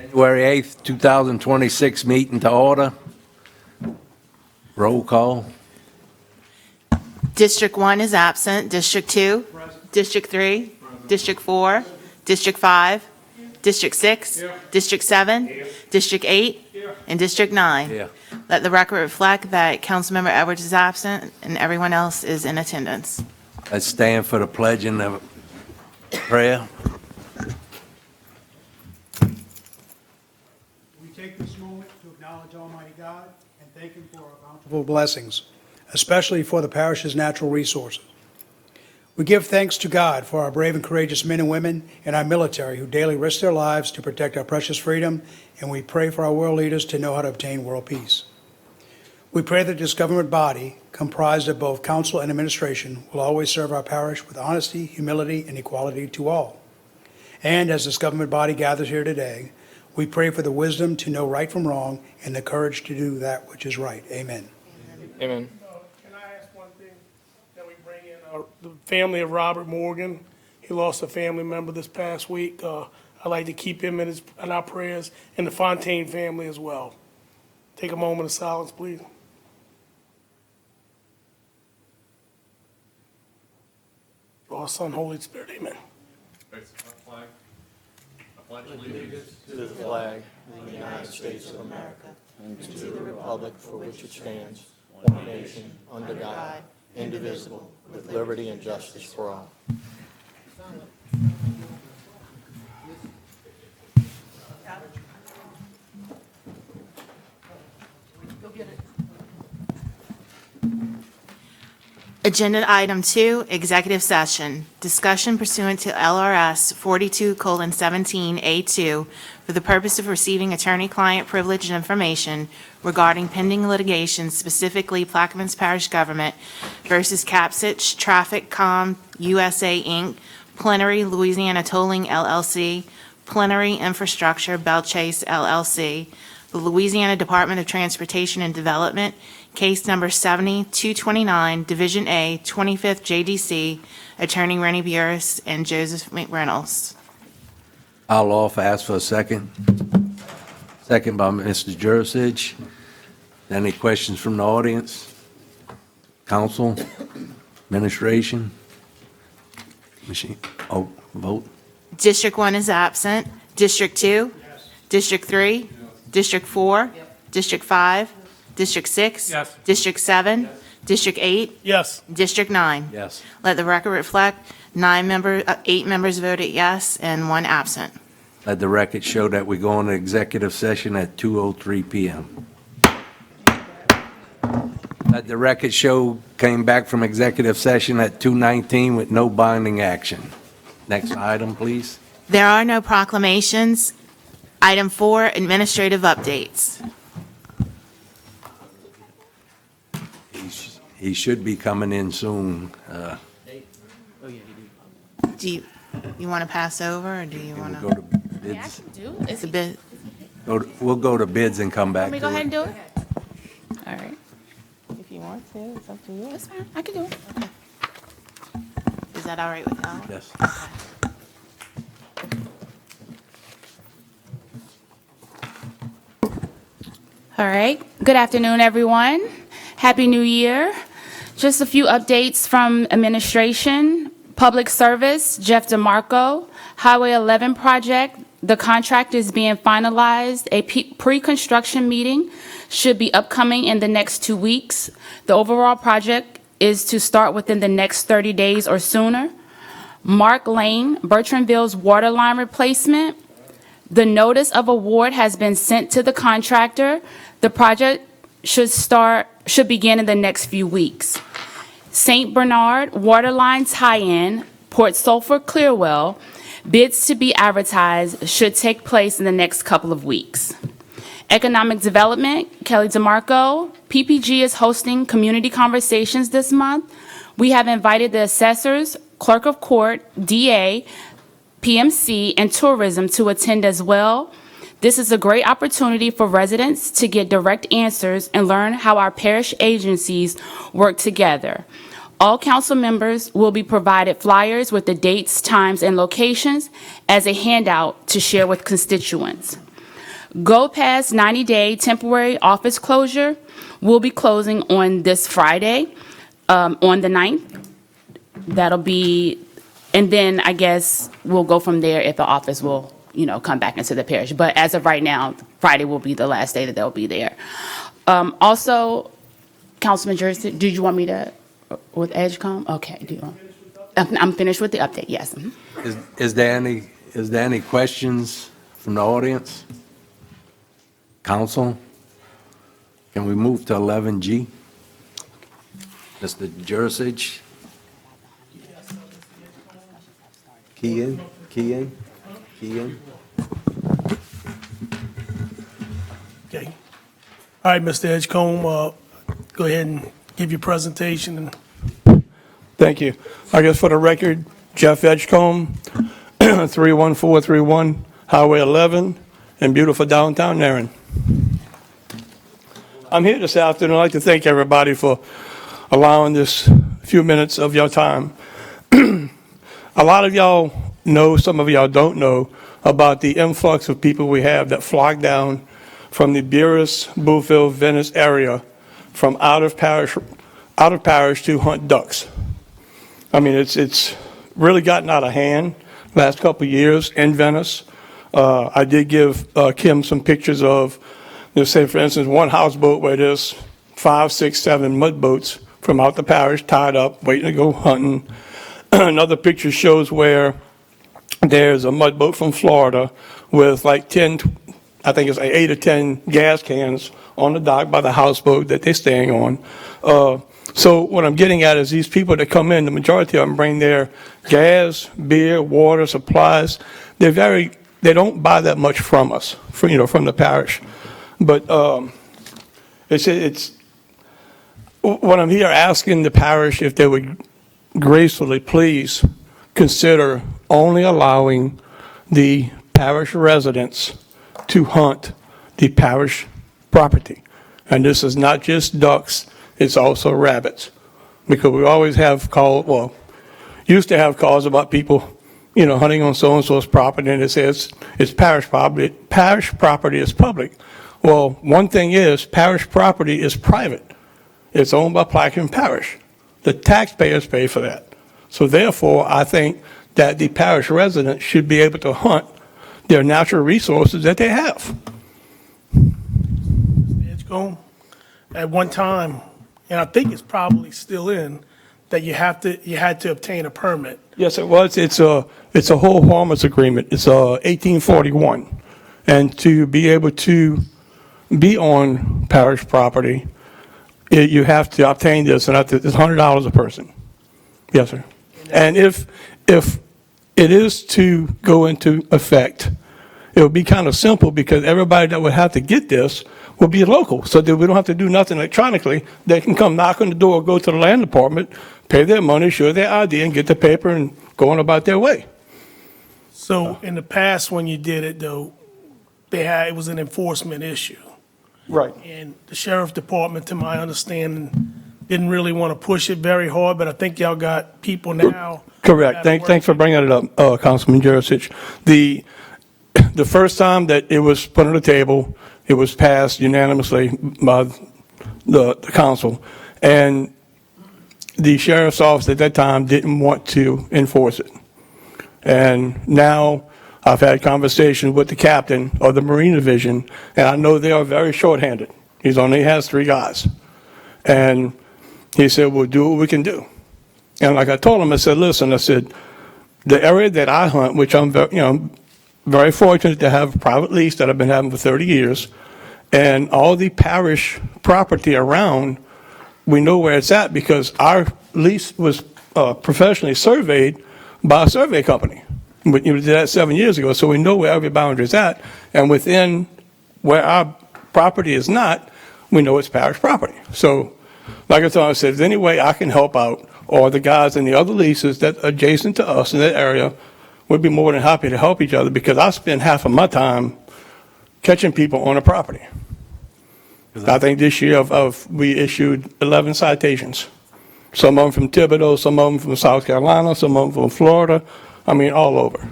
January 8th, 2026 meeting to order. Roll call. District 1 is absent. District 2? District 3? District 4? District 5? District 6? District 7? District 8? And District 9? Yeah. Let the record reflect that Councilmember Edwards is absent and everyone else is in attendance. Let's stand for the pledging of prayer. We take this moment to acknowledge Almighty God and thank Him for our bountiful blessings, especially for the parish's natural resources. We give thanks to God for our brave and courageous men and women in our military who daily risk their lives to protect our precious freedom, and we pray for our world leaders to know how to obtain world peace. We pray that this government body, comprised of both council and administration, will always serve our parish with honesty, humility, and equality to all. And as this government body gathers here today, we pray for the wisdom to know right from wrong and the courage to do that which is right. Amen. Amen. Can I ask one thing? That we bring in the family of Robert Morgan. He lost a family member this past week. I'd like to keep him in our prayers, and the Fontaine family as well. Take a moment of silence, please. Father, Son, Holy Spirit, amen. To the flag of the United States of America and to the republic for which it stands, one nation, under God, indivisible, with liberty and justice for all. Agenda item 2, executive session. Discussion pursuant to LRS 42:17A2 for the purpose of receiving attorney-client privileged information regarding pending litigation, specifically Plaquemines Parish Government versus Capsich Traffic Com USA, Inc., Plenary Louisiana Tolling LLC, Plenary Infrastructure Bell Chase LLC, the Louisiana Department of Transportation and Development, case number 70-229, Division A, 25th JDC, Attorney Rennie Burris and Joseph McReynolds. I'll offer, ask for a second. Second by Mr. Jurisich. Any questions from the audience? Council? Administration? Machine? Oh, vote. District 1 is absent. District 2? District 3? District 4? District 5? District 6? Yes. District 7? District 8? Yes. District 9? Yes. Let the record reflect 8 members voted yes and 1 absent. Let the record show that we go into executive session at 2:03 p.m. Let the record show came back from executive session at 2:19 with no binding action. Next item, please. There are no proclamations. Item 4, administrative updates. He should be coming in soon. Do you want to pass over, or do you want We'll to? go to Yeah, I bids. can do. Is It's a bit, We'll go to bids and come back Let me to go ahead it. and do it. All right, if you want to, it's up to you. that's fine. I can do it. Is that all right with Al? Yes. All right. Good afternoon, everyone. Happy New Year. Just a few updates from administration. Public Service, Jeff DeMarco. Highway 11 project, the contract is being finalized. A pre-construction meeting should be upcoming in the next 2 weeks. The overall project is to start within the next 30 days or sooner. Mark Lane, Bertrandville's water line replacement. The notice of award has been sent to the contractor. The project should begin in the next few weeks. St. Bernard water line tie-in, Port Sulphur Clearwell, bids to be advertised should take place in the next couple of weeks. Economic Development, Kelly DeMarco, PPG is hosting community conversations this month. We have invited the assessors, clerk of court, DA, PMC, and tourism to attend as well. This is a great opportunity for residents to get direct answers and learn how our parish agencies work together. All council members will be provided flyers with the dates, times, and locations as a handout to share with constituents. Go Past 90-day temporary office closure will be closing on this Friday, on the 9th. That'll be, and then I guess we'll go from there if the office will, come back into the parish. But as of right now, Friday will be the last day that they'll be there. Also, Councilman Jersey, did you want me to, with Edgecombe? Okay, do you want? I'm finished with the update, yes. Mhm. Is there any questions from the audience? Council? Can we move to 11G? Mr. Jursich? Key in? Okay. All right, Mr. Edgecombe, go ahead and give your presentation. Thank you. I guess for the record, Jeff Edgecombe, 31431 Highway 11 in beautiful downtown Narren. I'm here this afternoon. I'd like to thank everybody for allowing this few minutes of your time. A lot of y'all know, some of y'all don't know, about the influx of people we have that flock down from the Buras, Bluefield, Venice area from out of parish to hunt ducks. I mean, it's really gotten out of hand last couple of years in Venice. I did give Kim some pictures of, say, for instance, one houseboat where there's 5, 6, 7 mud boats from out the parish tied up, waiting to go hunting. Another picture shows where there's a mud boat from Florida with like 10, I think it's like 8 or 10 gas cans on the dock by the houseboat that they're staying on. So what I'm getting at is these people that come in, the majority of them bring their gas, beer, water, supplies. They don't buy that much from us, from the parish. But it's what I'm here asking the parish if they would gracefully please consider only allowing the parish residents to hunt the parish property. And this is not just ducks, it's also rabbits. Because we always have used to have calls about people, hunting on so-and-so's property, and it says it's parish property. Parish property is public. Well, one thing is, parish property is private. It's owned by Plaquemine Parish. The taxpayers pay for that. So therefore, I think that the parish residents should be able to hunt their natural resources that they have. Edgecombe, at one time, and I think it's probably still in, that you had to obtain a permit. Yes, it was. It's a whole harmless agreement. It's 1841. And to be able to be on parish property, you have to obtain this, and it's $100 a person. Yes, sir. And if it is to go into effect, it would be kind of simple because everybody that would have to get this would be local, so that we don't have to do nothing electronically. They can come knock on the door, go to the land department, pay their money, show their ID, and get the paper and go on about their way. So in the past, when you did it, though, it was an enforcement issue. Right. And the sheriff department, to my understanding, didn't really want to push it very hard, but I think y'all got people now. Correct. Thanks for bringing it up, Councilman Jurisic. The first time that it was put on the table, it was passed unanimously by the council, and the sheriff's office at that time didn't want to enforce it. And now I've had conversations with the captain of the Marine Division, and I know they are very shorthanded. He only has 3 guys. And he said, we'll do what we can do. And like I told him, I said, listen, I said, the area that I hunt, which I'm very fortunate to have a private lease that I've been having for 30 years, and all the parish property around, we know where it's at because our lease was professionally surveyed by a survey company. We did that 7 years ago, so we know where every boundary is at, and within where our property is not, we know it's parish property. So, like I told him, I said, if there's any way I can help out, or the guys in the other leases that are adjacent to us in that area, we'd be more than happy to help each other because I spend half of my time catching people on a property. I think this year we issued 11 citations. Some of them from Thibodeau, some of them from South Carolina, some of them from Florida. I mean, all over.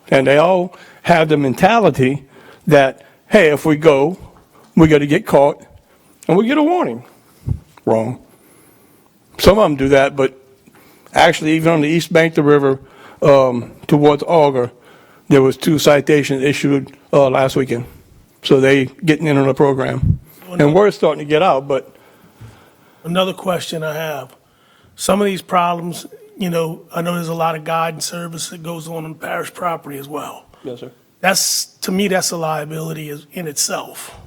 And they all have the mentality that hey, if we go, we got to get caught, and we get a warning. Wrong. Some of them do that, but actually, even on the east bank of the river, towards Auger, there was 2 citations issued last weekend. So they getting in on the program. And word's starting to get out, but Another question I have, some of these problems, I know there's a lot of guidance service that goes on parish property as well. yes, sir. To me, that's a liability in itself.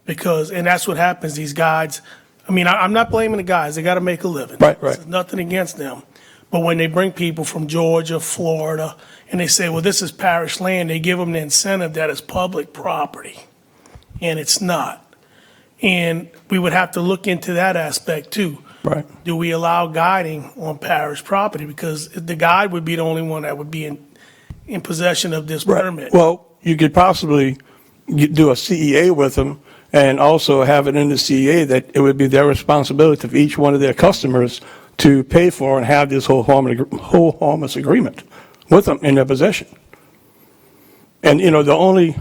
And that's what happens, these guides, I'm not blaming the guys, they gotta make a living. Right. This is nothing against them. But when they bring people from Georgia, Florida, and they say, well, this is parish land, they give them the incentive that it's public property. And it's not. And we would have to look into that aspect too. Right. Do we allow guiding on parish property? Because the guide would be the only one that would be in possession of this Right. permit. Well, you could possibly do a CEA with them and also have it in the CEA that it would be their responsibility for each one of their customers to pay for and have this whole harmless agreement with them in their possession. And, the only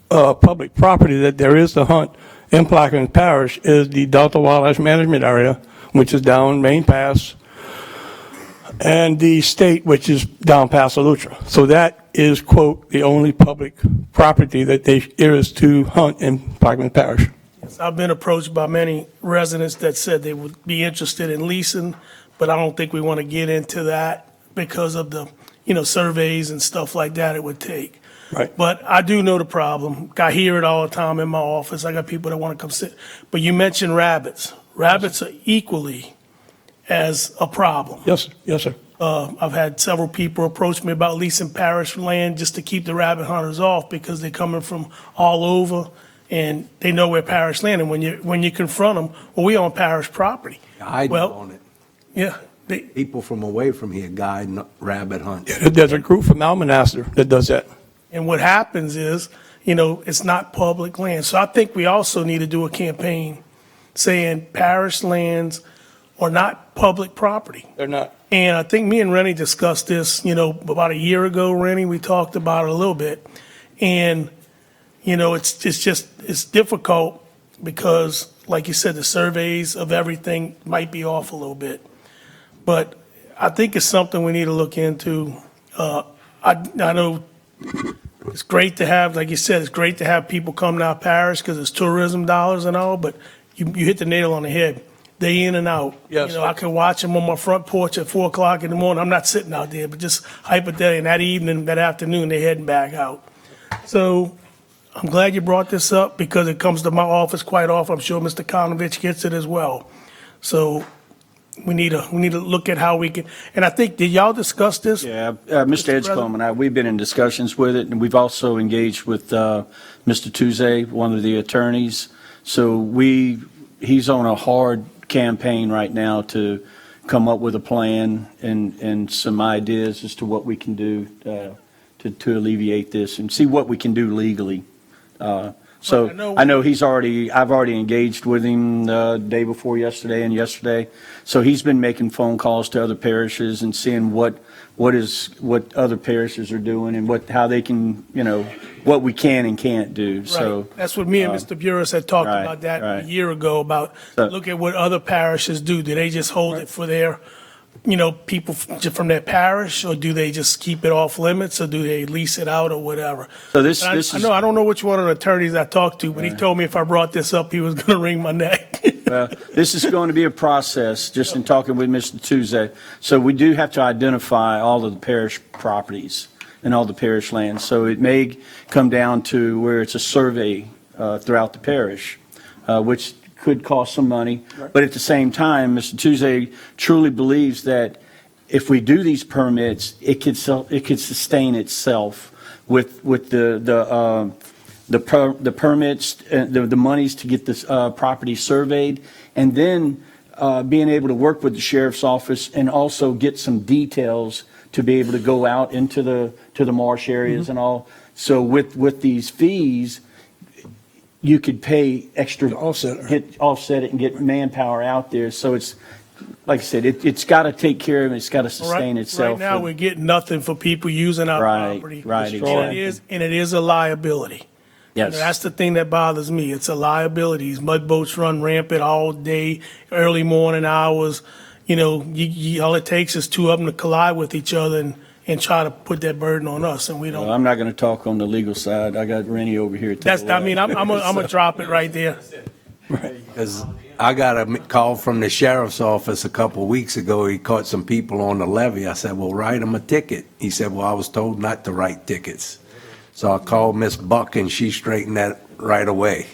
public property that there is to hunt in Plaquemines Parish is the Delta Wildlife Management Area, which is down Main Pass, and the state, which is down past Eleuthera. So that is, quote, the only public property that there is to hunt in Plaquemines Parish. I've been approached by many residents that said they would be interested in leasing, but I don't think we want to get into that because of the, surveys and stuff like that it would take. Right. But I do know the problem. I hear it all the time in my office. I got people that want to come sit. But you mentioned rabbits. Rabbits are equally as a problem. Yes, sir. Yes, sir. I've had several people approach me about leasing parish land just to keep the rabbit hunters off because they're coming from all over and they know we're parish land. And when you confront them, well, we own parish property. I Well, own it. Yeah, People from away from here guide rabbit hunt. There's a group from Almonaster that does that. and what happens is, it's not public land. So I think we also need to do a campaign saying parish lands are not public property. They're not. And I think me and Rennie discussed this, about a year ago, Rennie, we talked about it a little bit. And, it's difficult because, like you said, the surveys of everything might be off a little bit. But I think it's something we need to look into. I know it's great to have, like you said, it's great to have people come to our parish because it's tourism dollars and all, but you hit the nail on the head. They in and out. Yes. I can watch them on my front porch at 4 o'clock in the morning. I'm not sitting out there, but just hypothetically, and that evening, that afternoon, they're heading back out. So I'm glad you brought this up because it comes to my office quite often. I'm sure Mr. Konovich gets it as well. So we need to look at how we can, and I think, did y'all discuss this? Yeah, Mr. Edgecombe and I, we've been in discussions with it, and we've also engaged with Mr. Tuze, one of the attorneys. So he's on a hard campaign right now to come up with a plan and some ideas as to what we can do to alleviate this and see what we can do legally. So I know I've already engaged with him the day before yesterday and yesterday. So he's been making phone calls to other parishes and seeing what other parishes are doing and how they can, what we can and can't do. So Right. That's what me and Mr. Burris had talked right, about that a right. year ago, about look at what other parishes do. Do they just hold it for their, people from their parish, or do they just keep it off limits, or do they lease it out or whatever? So this And is. I don't know which one of the attorneys I talked to, but he told me if I brought this up, he was going to wring my neck. This is going to be a process, just in talking with Mr. Tuesday. So we do have to identify all of the parish properties and all the parish lands. So it may come down to where it's a survey throughout the parish, which could cost some money. But at the same time, Mr. Tuesday truly believes that if we do these permits, it could sustain itself with the permits, the monies to get this property surveyed, and then being able to work with the sheriff's office and also get some details to be able to go out into the marsh areas and all. So with these fees, you could pay extra, offset it and get manpower out there. So it's, like I said, it's got to take care of it. It's got to sustain itself. Right now, we're getting nothing for people using our Right, property. right, And exactly. it is a liability. Yes. That's the thing that bothers me. It's a liability. These mud boats run rampant all day, early morning hours. You know, all it takes is two of them to collide with each other and try to put that burden on us, and we Well, don't. I'm not going to talk on the legal side. I got Rennie over here. to That's, the I mean, I'm gonna drop it right there. Because I got a call from the sheriff's office a couple of weeks ago. He caught some people on the levee. I said, well, write them a ticket. He said, well, I was told not to write tickets. So I called Miss Buck, and she straightened that right away.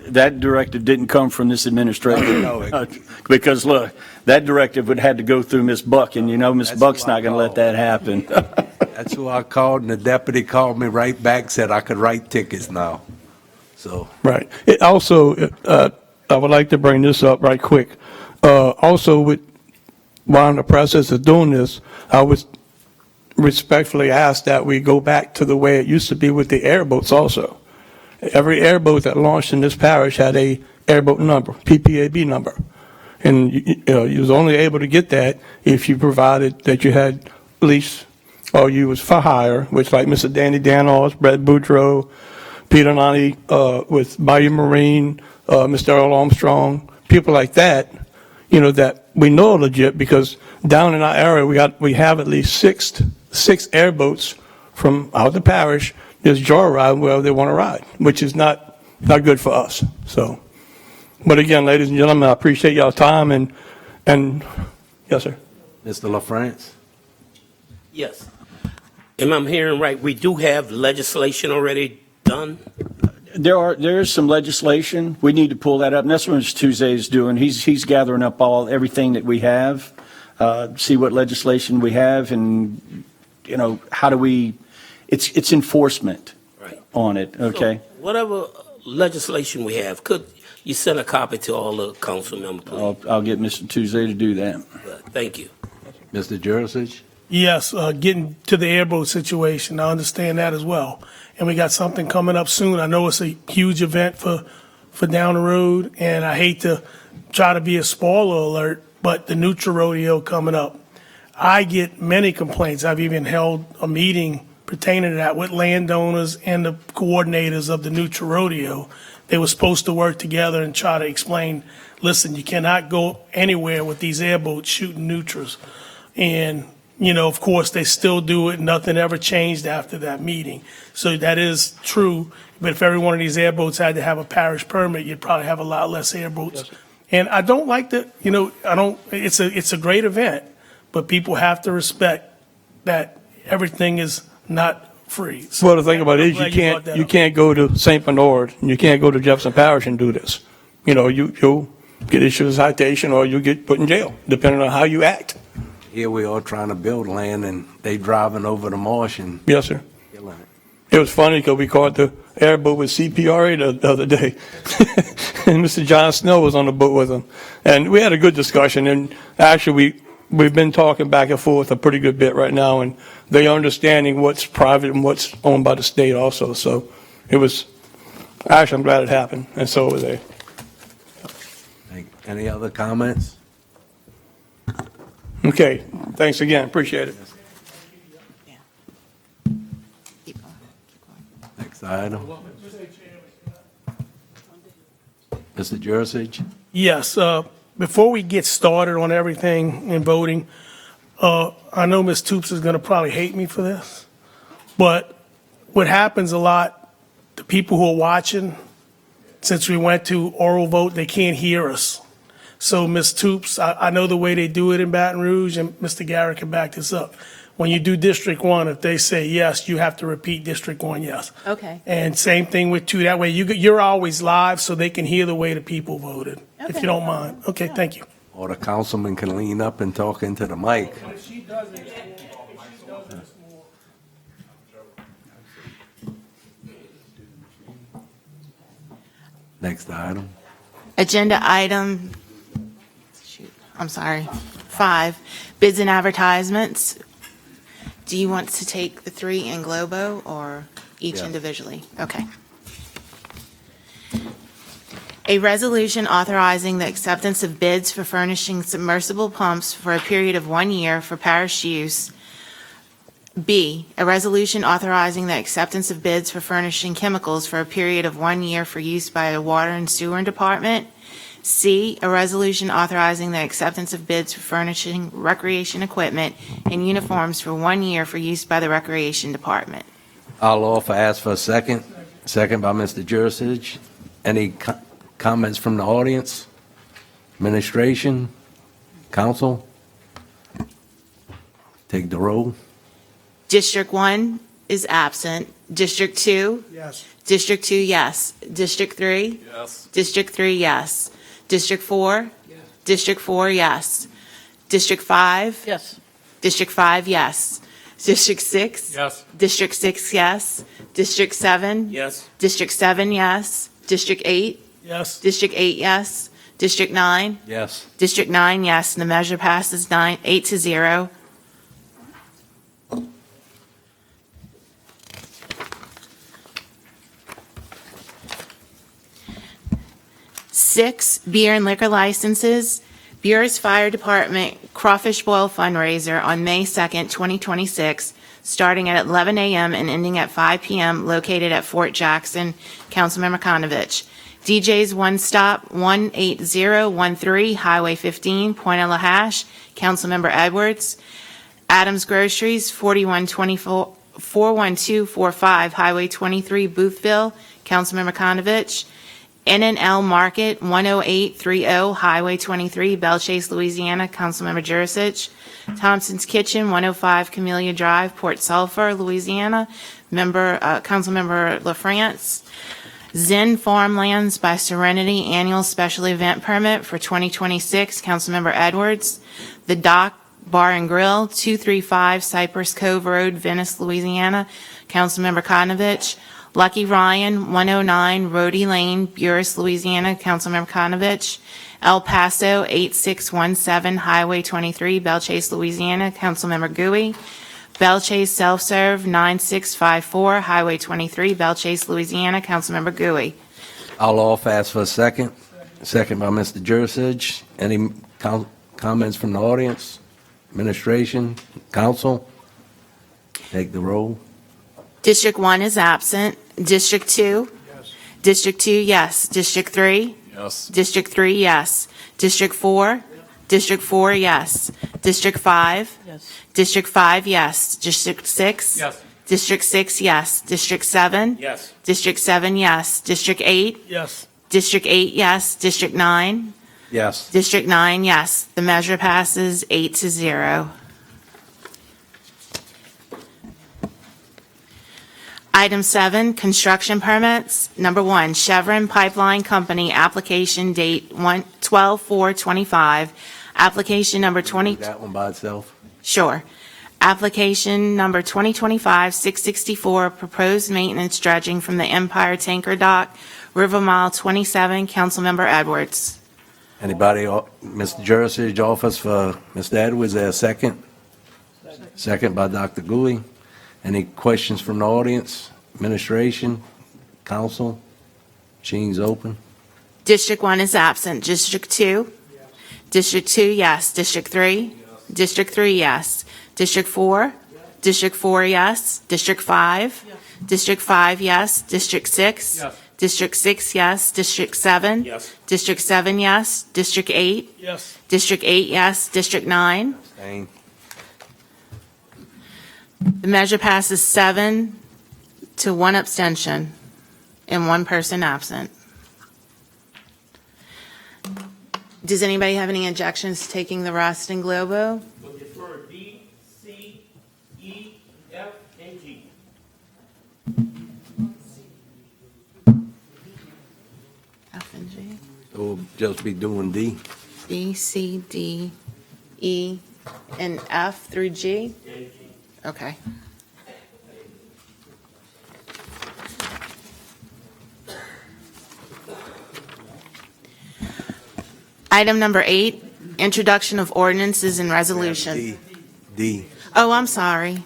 That directive didn't come from this administration. No, it- Because look, that directive would have had to go through Ms. Buck, and you know Ms. That's Buck's who I not going to let called. that happen. That's who I called, and the deputy called me right back, said I could write tickets now. So, Right. It also, I would like to bring this up right quick. Also, while in the process of doing this, I would respectfully ask that we go back to the way it used to be with the airboats also. Every airboat that launched in this parish had a airboat number, PPAB number. And you was only able to get that if you provided that you had lease or you was for hire, which like Mr. Danny Danos, Brett Boudreau, Peter Nani with Bayou Marine, Mr. Earl Armstrong, people like that, that we know are legit because down in our area, we have at least six airboats from out of the parish just joyride wherever they want to ride, which is not good for us. So, but again, ladies and gentlemen, I appreciate y'all time and yes, sir. Mr. LaFrance? Yes. Am I hearing right? We do have legislation already done? There is some legislation. We need to pull that up, and that's what Mr. Tuesday is doing. He's gathering up everything that we have, see what legislation we have, and, how do we, it's enforcement Right. on it, okay? So whatever legislation we have, could you send a copy to all the council members, please? I'll get Mr. Tuesday to do that. Thank you. Mr. Jurasich? Yes, getting to the airboat situation, I understand that as well. And we got something coming up soon. I know it's a huge event for down the road, and I hate to try to be a spoiler alert, but the Nutra Rodeo coming up. I get many complaints. I've even held a meeting pertaining to that with landowners and the coordinators of the Nutra Rodeo. They were supposed to work together and try to explain, listen, you cannot go anywhere with these airboats shooting Nutras. And of course, they still do it. Nothing ever changed after that meeting. So that is true. But if every one of these airboats had to have a parish permit, you'd probably have a lot less airboats. And I don't like it's a great event, but people have to respect that everything is not free. So Well, the thing about it is I'm glad brought that you up. can't go to St. Bernard and you can't go to Jefferson Parish and do this. You'll get issued a citation or you'll get put in jail, depending on how you act. Here we are trying to build land, and they driving over the marsh and Yes, sir. killing it. It was funny because we caught the airboat with CPRA the other day. And Mr. John Snell was on the boat with him. And we had a good discussion. And actually, we've been talking back and forth a pretty good bit right now. And they understanding what's private and what's owned by the state also. So actually, I'm glad it happened. And so was they. Any other comments? Okay. Thanks again. Appreciate it. Keep going. Next item. Mr. Jurasich? Yes, before we get started on everything in voting, I know Ms. Toops is going to probably hate me for this, but what happens a lot, the people who are watching, since we went to oral vote, they can't hear us. So Ms. Toops, I know the way they do it in Baton Rouge, and Mr. Garrett can back this up. When you do District 1, if they say yes, you have to repeat District 1 yes. Okay. And same thing with 2. That way you're always live so they can hear the way the people voted, if Okay. you don't mind. Okay, thank you. Or the councilman can lean up and talk into the mic. Next item. Agenda item, 5, bids and advertisements. Do you want to take the 3 in globo or each Yeah. individually? Okay. A resolution authorizing the acceptance of bids for furnishing submersible pumps for a period of 1 year for parish use B, a resolution authorizing the acceptance of bids for furnishing chemicals for a period of 1 year for use by the Water and Sewer Department. C, a resolution authorizing the acceptance of bids for furnishing recreation equipment and uniforms for 1 year for use by the Recreation Department. I'll offer, ask for a second. Second by Mr. Jurcic. Any comments from the audience? Administration? Council? Take the roll. District 1 is absent. District 2? Yes. District 2, yes. District 3? Yes. District 3, yes. District 4? Yes. District 4, yes. District 5? Yes. District 5, yes. District 6? Yes. District 6, yes. District 7? Yes. District 7, yes. District 8? Yes. District 8, yes. District 9? Yes. District 9, yes. And the measure passes 8-0. Six, beer and liquor licenses. Bureau's Fire Department Crawfish Boil fundraiser on May 2nd, 2026, starting at 11 a.m. and ending at 5 p.m., located at Fort Jackson. Councilmember Konovich. DJ's One Stop, 18013 Highway 15, Point Lahash. Councilmember Edwards. Adams Groceries, 41245 Highway 23, Boothville. Councilmember Konovich. N&L Market, 10830 Highway 23, Belchase, Louisiana. Councilmember Jurcic. Thompson's Kitchen, 105 Camellia Drive, Port Sulphur, Louisiana. Councilmember LaFrance. Zen Farmlands by Serenity Annual Special Event Permit for 2026. Councilmember Edwards. The Dock Bar and Grill, 235 Cypress Cove Road, Venice, Louisiana. Councilmember Konovich. Lucky Ryan, 109 Rhodey Lane, Buras, Louisiana. Councilmember Konovich. El Paso, 8617 Highway 23, Belchase, Louisiana. Councilmember Gouy. Belchase Self-Serve, 9654 Highway 23, Belchase, Louisiana. Councilmember Gouy. I'll offer, ask for a second. Second by Mr. Jurcic. Any comments from the audience? Administration? Council? Take the roll. District 1 is absent. District 2? Yes. District 2, yes. District 3? Yes. District 3, yes. District 4? District 4, yes. District 5? Yes. District 5, yes. District 6? Yes. District 6, yes. District 7? Yes. District 7, yes. District 8? Yes. District 8, yes. District 9? Yes. District 9, yes. The measure passes 8-0. Item 7, construction permits. Number 1, Chevron Pipeline Company, application date 12/4/25. Application number 20. That one by itself? Sure. Application number 2025-664, proposed maintenance dredging from the Empire Tanker Dock, River Mile 27. Councilmember Edwards. Anybody, Mr. Jurcic, office for Mr. Edwards, there a second? Second by Dr. Gouy. Any questions from the audience? Administration? Council? Machine's open. District 1 is absent. District 2? District 2, yes. District 3? District 3, yes. District 4? District 4, yes. District 5? District 5, yes. District 6? Yes. District 6, yes. District 7? Yes. District 7, yes. District 8? Yes. District 8, yes. District 9? Abstain. The measure passes 7 to 1 abstention and 1 person absent. Does anybody have any objections to taking the rest in Globo? We'll defer D, C, E, F, and G. F and G? We'll just be doing D. B, C, D, E, and F through G? Okay. Item number 8, introduction of ordinances and resolution. D. D. Oh, I'm sorry.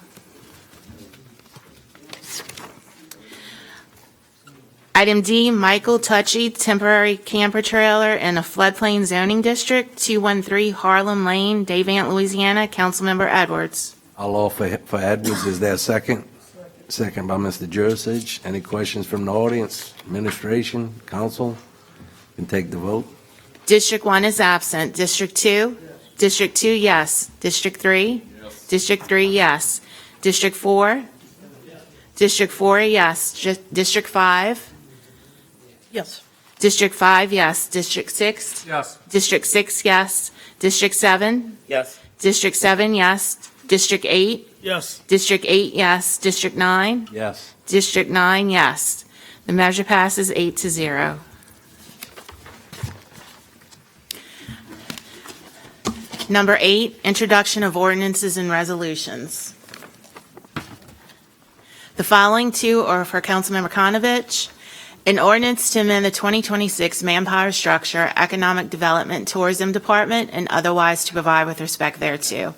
Item D, Michael Touchy, temporary camper trailer in a floodplain zoning district, 213 Harlem Lane, Davant, Louisiana. Councilmember Edwards. I'll offer for Edwards. Is there a second? Second by Mr. Jurisich. Any questions from the audience, administration, council? Can take the vote. District 1 is absent. District 2? District 2, yes. District 3? District 3, yes. District 4? District 4, yes. District 5? Yes. District 5, yes. District 6? Yes. District 6, yes. District 7? Yes. District 7, yes. District 8? Yes. District 8, yes. District 9? Yes. District 9, yes. The measure passes 8-0. Number 8, introduction of ordinances and resolutions. The following two are for Councilmember Konovich. An ordinance to amend the 2026 Manpower Structure, Economic Development, Tourism Department, and otherwise to provide with respect thereto.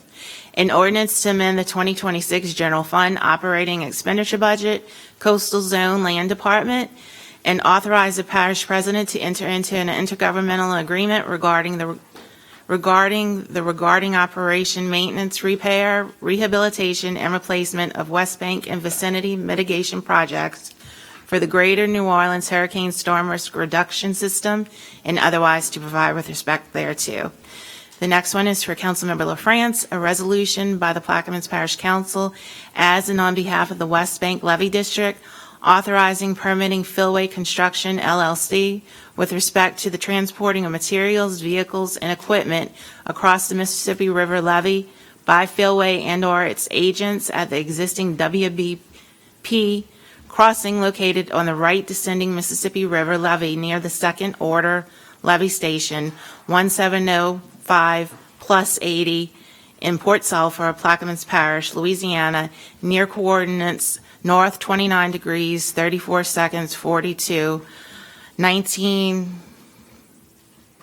An ordinance to amend the 2026 General Fund Operating Expenditure Budget, Coastal Zone Land Department, and authorize the parish president to enter into an intergovernmental agreement regarding operation, maintenance, repair, rehabilitation, and replacement of West Bank and vicinity mitigation projects for the Greater New Orleans Hurricane Storm Risk Reduction System, and otherwise to provide with respect thereto. The next one is for Councilmember LaFrance, a resolution by the Plaquemines Parish Council as and on behalf of the West Bank Levy District, authorizing permitting Philway Construction LLC with respect to the transporting of materials, vehicles, and equipment across the Mississippi River levee by Philway and/or its agents at the existing WBP crossing located on the right descending Mississippi River levee near the second order levee station 1705+80 in Port Sulphur, Plaquemines Parish, Louisiana, near coordinates north 29 degrees 34 seconds 42, 19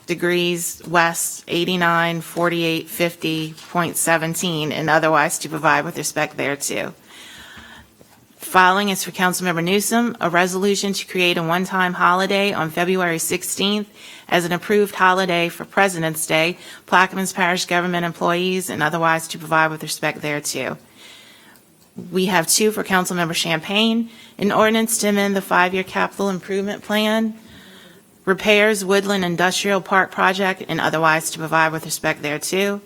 degrees west 89 48 50.17, and otherwise to provide with respect thereto. Following is for Councilmember Newsom, a resolution to create a one-time holiday on February 16th as an approved holiday for President's Day, Plaquemines Parish government employees, and otherwise to provide with respect thereto. We have two for Councilmember Champagne, an ordinance to amend the 5-year capital improvement plan, repairs Woodland Industrial Park project, and otherwise to provide with respect thereto.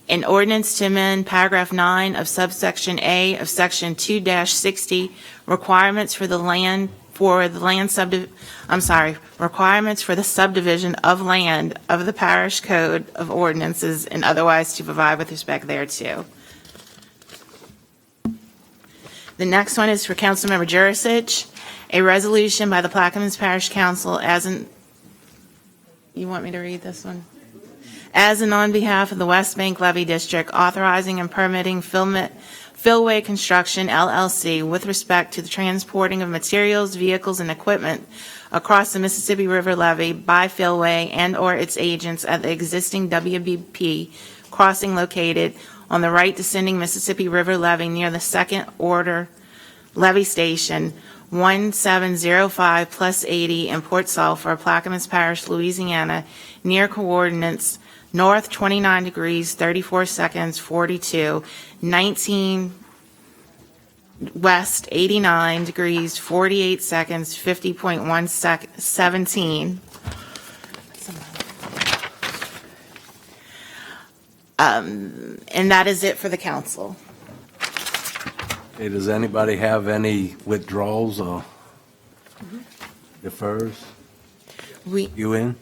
An ordinance to amend paragraph 9 of subsection A of section 2-60, requirements for the subdivision of land of the parish code of ordinances, and otherwise to provide with respect thereto. The next one is for Councilmember Jurisich, a resolution by the Plaquemines Parish Council you want me to read this one? As and on behalf of the West Bank Levy District, authorizing and permitting Philway Construction LLC with respect to the transporting of materials, vehicles, and equipment across the Mississippi River levee by Philway and/or its agents at the existing WBP crossing located on the right descending Mississippi River levee near the second order levee station 1705+80 in Port Sulphur, Plaquemines Parish, Louisiana, near coordinates north 29 degrees 34 seconds 42, 19 west 89 degrees 48 seconds 50.17. And that is it for the council. Okay, does anybody have any withdrawals or defers? You in?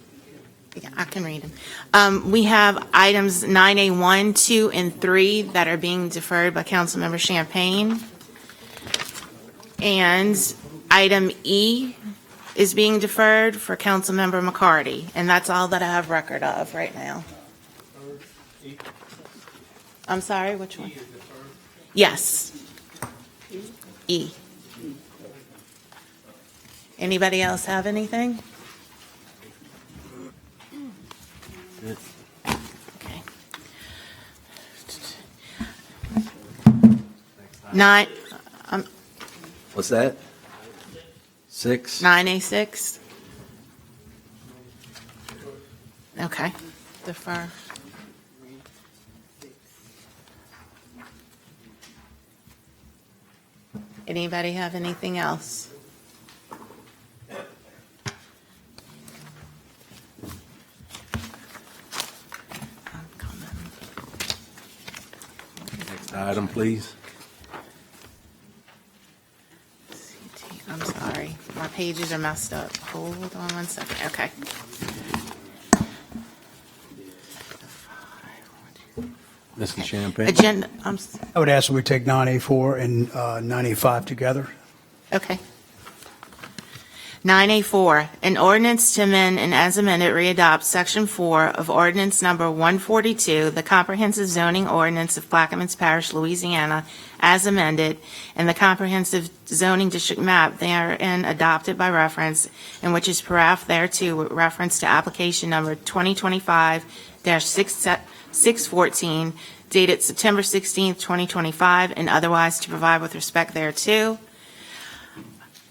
Yeah, I can read them. We have items 9A1, 2, and 3 that are being deferred by Councilmember Champagne. And item E is being deferred for Councilmember McCarty. And that's all that I have record of right now. I'm sorry, which one? Yes. E. Anybody else have anything? Okay. 9, What's that? 6? 9A6? Okay, defer. Anybody have anything else? Next item, please. I'm sorry, my pages are messed up. Hold on one second, okay. Mr. Champagne? Agenda, I would ask that we take 9A4 and 9A5 together. okay. 9A4, an ordinance to amend and as amended readopt Section 4 of Ordinance Number 142, the Comprehensive Zoning Ordinance of Plaquemines Parish, Louisiana, as amended, and the Comprehensive Zoning District Map therein adopted by reference, and which is paraphrased thereto with reference to application number 2025-614, dated September 16, 2025, and otherwise to provide with respect thereto.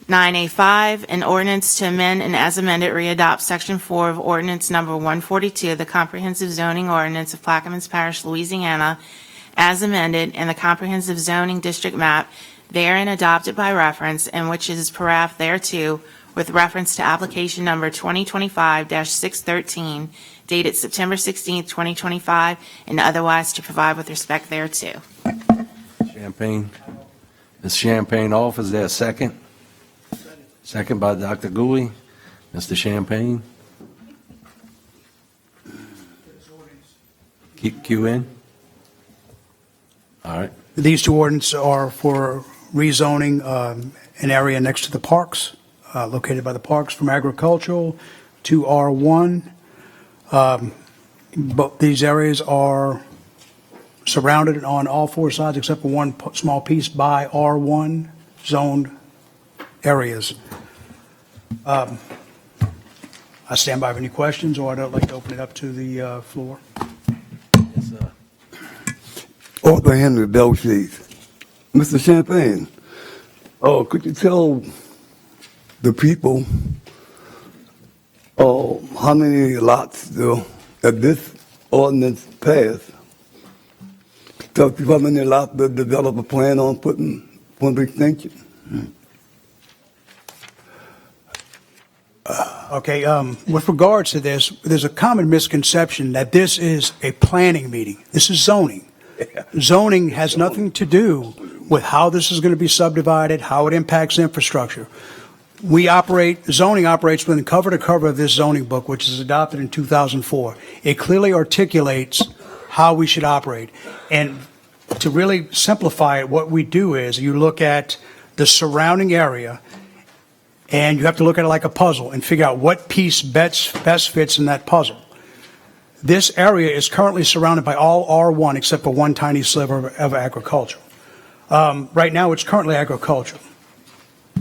9A5, an ordinance to amend and as amended readopt Section 4 of Ordinance Number 142, the Comprehensive Zoning Ordinance of Plaquemines Parish, Louisiana, as amended, and the Comprehensive Zoning District Map therein adopted by reference, and which is paraphrased thereto with reference to application number 2025-613, dated September 16, 2025, and otherwise to provide with respect thereto. Champagne? Ms. Champagne offers there a second? Second by Dr. Gooley. Mr. Champagne? Keep Q in? All right. These two ordinances are for rezoning an area next to the parks, located by the parks, from agricultural to R1. But these areas are surrounded on all four sides except for one small piece by R1 zoned areas. I stand by for any questions, or I'd like to open it up to the floor. Yes, sir. Arthur Henry, Bell Street. Mr. Champagne, could you tell the people how many lots that this ordinance passed? Tell people how many lots the developer plan on putting for the extension? Okay, with regards to this, there's a common misconception that this is a planning meeting. This is zoning. Zoning has nothing to do with how this is going to be subdivided, how it impacts infrastructure. Zoning operates within cover to cover of this zoning book, which is adopted in 2004. It clearly articulates how we should operate. And to really simplify it, what we do is you look at the surrounding area, and you have to look at it like a puzzle and figure out what piece best fits in that puzzle. This area is currently surrounded by all R1 except for one tiny sliver of agriculture. Right now, it's currently agricultural.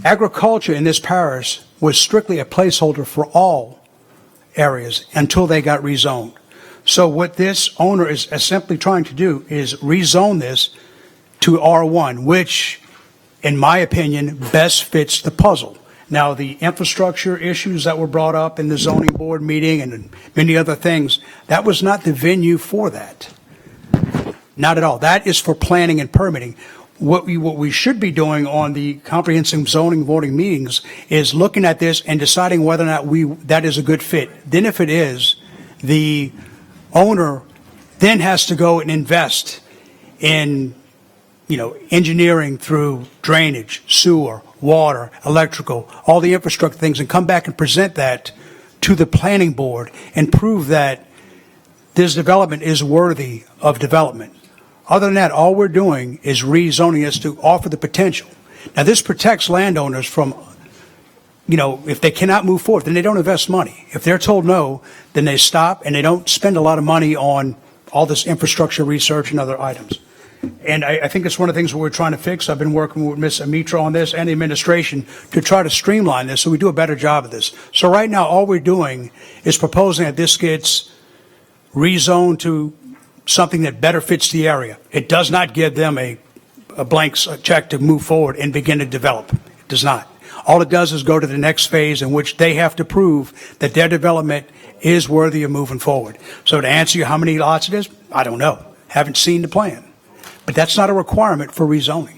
Agriculture in this parish was strictly a placeholder for all areas until they got rezoned. So what this owner is simply trying to do is rezone this to R1, which, in my opinion, best fits the puzzle. Now, the infrastructure issues that were brought up in the zoning board meeting and many other things, that was not the venue for that. Not at all. That is for planning and permitting. What we should be doing on the comprehensive zoning boarding meetings is looking at this and deciding whether or not that is a good fit. Then if it is, the owner then has to go and invest in, engineering through drainage, sewer, water, electrical, all the infrastructure things, and come back and present that to the planning board and prove that this development is worthy of development. Other than that, all we're doing is rezoning this to offer the potential. Now, this protects landowners from, if they cannot move forward, then they don't invest money. If they're told no, then they stop and they don't spend a lot of money on all this infrastructure research and other items. And I think it's one of the things we're trying to fix. I've been working with Ms. Amitra on this and the administration to try to streamline this so we do a better job of this. So right now, all we're doing is proposing that this gets rezoned to something that better fits the area. It does not give them a blank check to move forward and begin to develop. It does not. All it does is go to the next phase in which they have to prove that their development is worthy of moving forward. So to answer you how many lots it is, I don't know. Haven't seen the plan. But that's not a requirement for rezoning.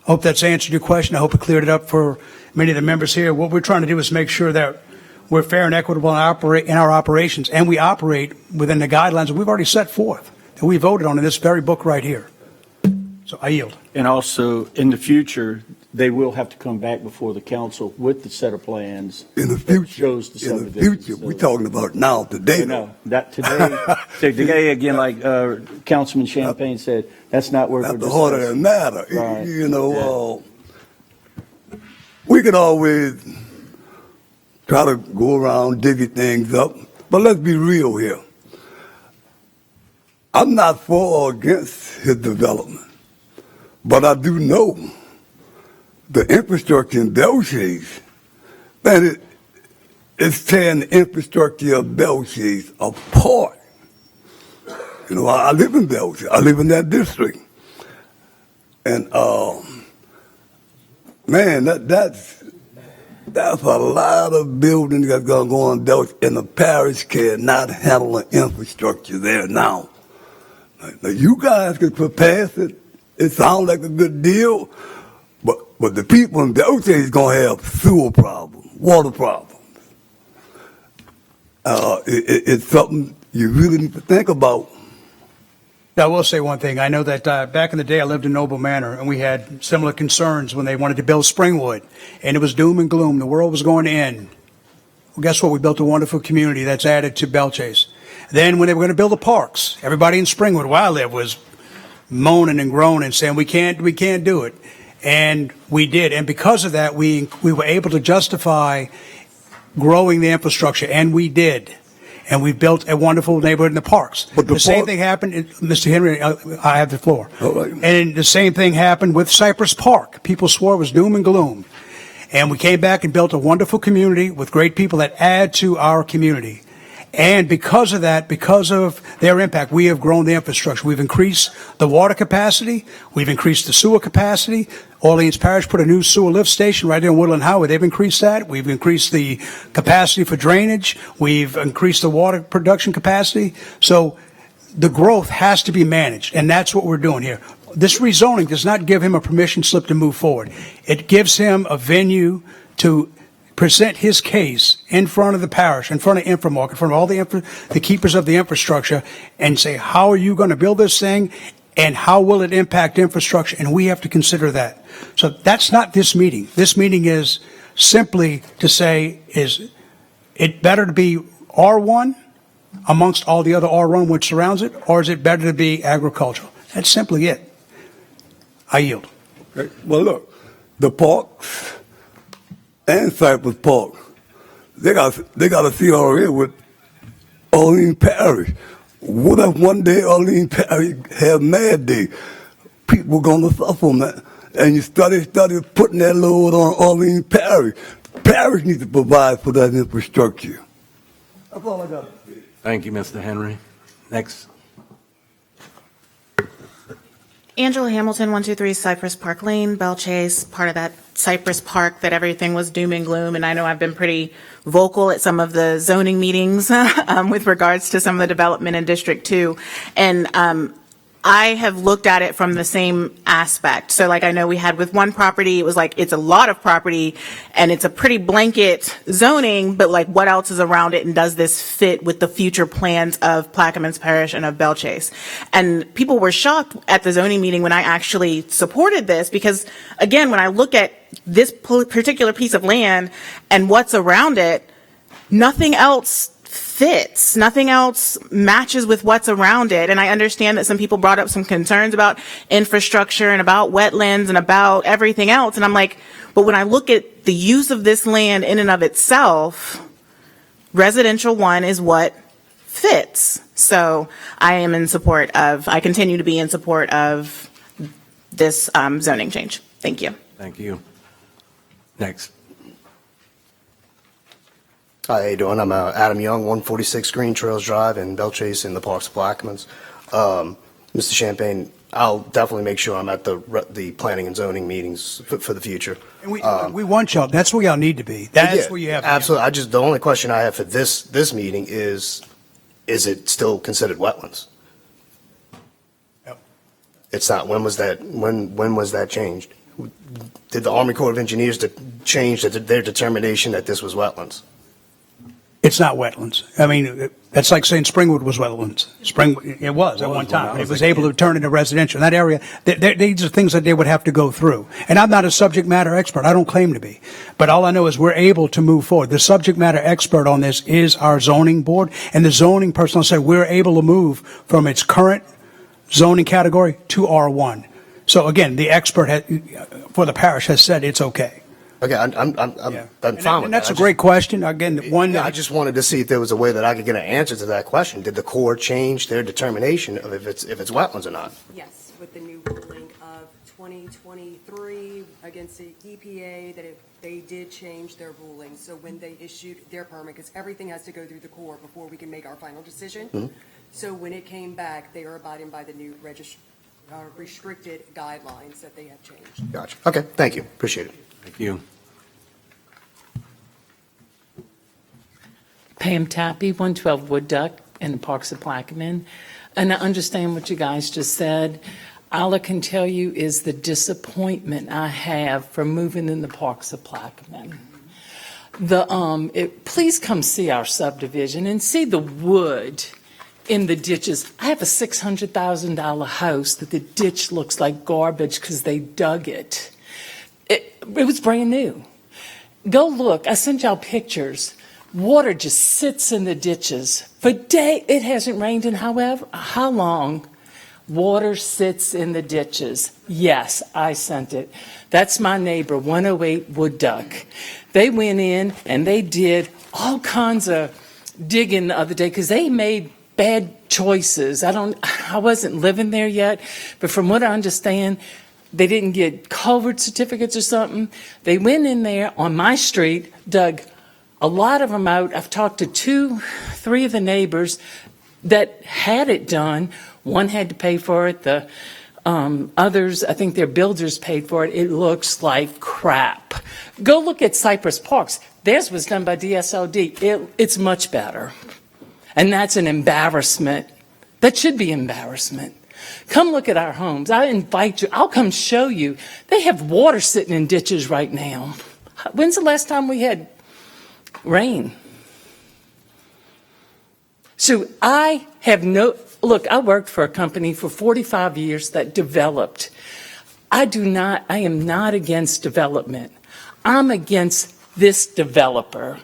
Hope that's answered your question. I hope it cleared it up for many of the members here. What we're trying to do is make sure that we're fair and equitable in our operations, and we operate within the guidelines that we've already set forth, that we voted on in this very book right here. So I yield. And also, in the future, they will have to come back before the council with the set of plans. In the that future, shows the in the subdivision. future, we're talking about now, today. No, that today, again, like Councilman Champagne said, that's not where we're That's the heart of the discussing. matter. Right. You know, we can always try to go around digging things up, but let's be real here. I'm not for or against his development, but I do know the infrastructure in Belchase, man, it's tearing the infrastructure of Belchase apart. You know, I live in Belchase. I live in that district. And, man, that's a lot of buildings that's going to go on Belchase, and the parish cannot handle the infrastructure there now. Now, you guys could pass it. It sounds like a good deal, but the people in Belchase is going to have sewer problems, water problems. It's something you really need to think about. I will say one thing. I know that back in the day, I lived in Noble Manor, and we had similar concerns when they wanted to build Springwood, and it was doom and gloom. The world was going to end. Well, guess what? We built a wonderful community that's added to Belchase. Then when they were going to build the parks, everybody in Springwood, where I live, was moaning and groaning, saying we can't do it. And we did. And because of that, we were able to justify growing the infrastructure, and we did. And we built a wonderful neighborhood in the parks. But the same park- thing happened, Mr. Henry, I have the floor. All right. And the same thing happened with Cypress Park. People swore it was doom and gloom. And we came back and built a wonderful community with great people that add to our community. And because of that, because of their impact, we have grown the infrastructure. We've increased the water capacity. We've increased the sewer capacity. Orleans Parish put a new sewer lift station right there in Woodland Highway. They've increased that. We've increased the capacity for drainage. We've increased the water production capacity. So the growth has to be managed, and that's what we're doing here. This rezoning does not give him a permission slip to move forward. It gives him a venue to present his case in front of the parish, in front of Inframark, in front of all the keepers of the infrastructure, and say, how are you going to build this thing, and how will it impact infrastructure? And we have to consider that. So that's not this meeting. This meeting is simply to say, is it better to be R1 amongst all the other R1 which surrounds it, or is it better to be agricultural? That's simply it. I yield. Okay. Well, look, the parks and Cypress Park, they got a CRA with Orleans Parish. What if one day Orleans Parish have mad day? People gonna suffer, man. And you started putting that load on Orleans Parish. Parish needs to provide for that infrastructure. That's all I got. Thank you, Mr. Henry. Next. Angela Hamilton, 123 Cypress Park Lane, Belchase, part of that Cypress Park that everything was doom and gloom. And I know I've been pretty vocal at some of the zoning meetings with regards to some of the development in District 2. And I have looked at it from the same aspect. So like I know we had with one property, it was like it's a lot of property and it's a pretty blanket zoning, but like what else is around it and does this fit with the future plans of Plaquemines Parish and of Belchase? And people were shocked at the zoning meeting when I actually supported this because again, when I look at this particular piece of land and what's around it, nothing else fits. Nothing else matches with what's around it. And I understand that some people brought up some concerns about infrastructure and about wetlands and about everything else. And I'm like, but when I look at the use of this land in and of itself, residential one is what fits. So I continue to be in support of this zoning change. Thank you. Thank you. Next. Hi, how you doing? I'm Adam Young, 146 Green Trails Drive in Belchase in the Parks of Plaquemines. Mr. Champagne, I'll definitely make sure I'm at the planning and zoning meetings for the future. And we want y'all. That's where y'all need to be. That's where you have to be. Absolutely. The only question I have for this meeting is it still considered wetlands? Yep. It's not. When was that changed? Did the Army Corps of Engineers change their determination that this was wetlands? It's not wetlands. I mean, that's like saying Springwood was wetlands. It was at one time. It was able to turn into residential. In that area, these are things that they would have to go through. And I'm not a subject matter expert. I don't claim to be. But all I know is we're able to move forward. The subject matter expert on this is our zoning board. And the zoning person said we're able to move from its current zoning category to R1. So again, the expert for the parish has said it's okay. Okay, I'm fine with that. And that's a great question. Again, one Yeah, I that just wanted to see if there was a way that I could get an answer to that question. Did the Corps change their determination of if it's wetlands or not? Yes, with the new ruling of 2023 against the EPA, they did change their ruling. So when they issued their permit, because everything has to go through the Corps before we can make our final decision. So when it came back, they are abiding by the new restricted guidelines that they have changed. Gotcha. Okay, thank you. Appreciate it. Thank you. Pam Tappy, 112 Wood Duck in the Parks of Plaquemine. And I understand what you guys just said. All I can tell you is the disappointment I have for moving in the Parks of Plaquemine. Please come see our subdivision and see the wood in the ditches. I have a $600,000 house that the ditch looks like garbage because they dug it. It was brand new. Go look. I sent y'all pictures. Water just sits in the ditches for days. It hasn't rained in how long? Water sits in the ditches. Yes, I sent it. That's my neighbor, 108 Wood Duck. They went in and they did all kinds of digging the other day because they made bad choices. I wasn't living there yet, but from what I understand, they didn't get culvert certificates or something. They went in there on my street, dug a lot of them out. I've talked to 3 of the neighbors that had it done. One had to pay for it. The others, I think their builders paid for it. It looks like crap. Go look at Cypress Parks. Theirs was done by DSLD. It's much better. And that's an embarrassment. That should be embarrassment. Come look at our homes. I invite you. I'll come show you. They have water sitting in ditches right now. When's the last time we had rain? So I worked for a company for 45 years that developed. I am not against development. I'm against this developer.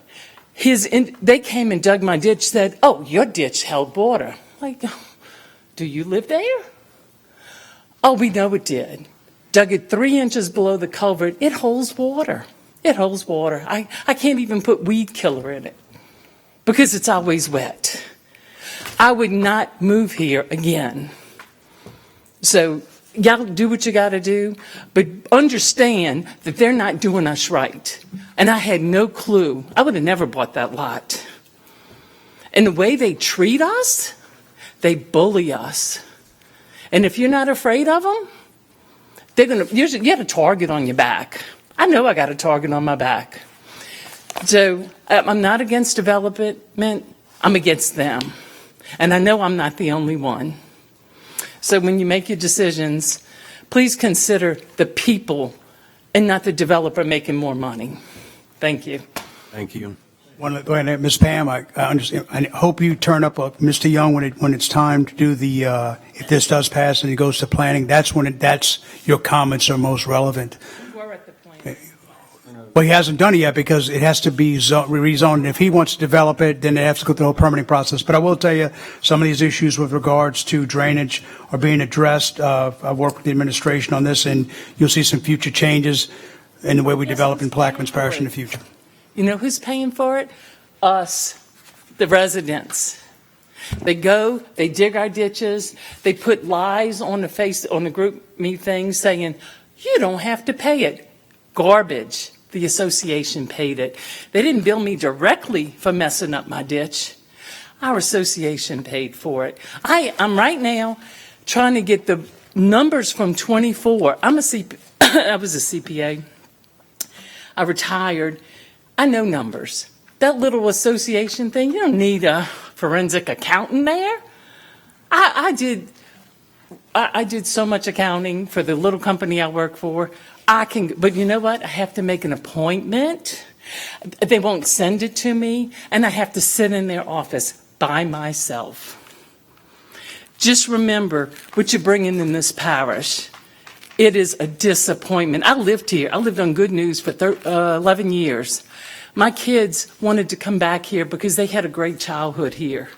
They came and dug my ditch, said, oh, your ditch held water. Like, do you live there? Oh, we know it did. Dug it 3 inches below the culvert. It holds water. It holds water. I can't even put weed killer in it because it's always wet. I would not move here again. So y'all do what you got to do, but understand that they're not doing us right. And I had no clue. I would have never bought that lot. And the way they treat us, they bully us. And if you're not afraid of them, you have a target on your back. I know I got a target on my back. So I'm not against development. I'm against them. And I know I'm not the only one. So when you make your decisions, please consider the people and not the developer making more money. Thank you. Thank you. Ms. Pam, I understand. I hope you turn up Mr. Young when it's time to do the, if this does pass and it goes to planning, that's your comments are most relevant. We're at the plan. Well, he hasn't done it yet because it has to be rezoned. If he wants to develop it, then it has to go through the whole permitting process. But I will tell you, some of these issues with regards to drainage are being addressed. I've worked with the administration on this, and you'll see some future changes in the way we develop in Plaquemines Parish in the future. You know who's paying for it? Us, the residents. They go, they dig our ditches, they put lies on the group me thing saying, you don't have to pay it. Garbage. The association paid it. They didn't bill me directly for messing up my ditch. Our association paid for it. I'm right now trying to get the numbers from 24. I was a CPA. I retired. I know numbers. That little association thing, you don't need a forensic accountant there. I did I did so much accounting for the little company I work for. But you know what? I have to make an appointment. They won't send it to me, and I have to sit in their office by myself. Just remember what you're bringing in this parish. It is a disappointment. I lived here. I lived on Good News for 11 years. My kids wanted to come back here because they had a great childhood here.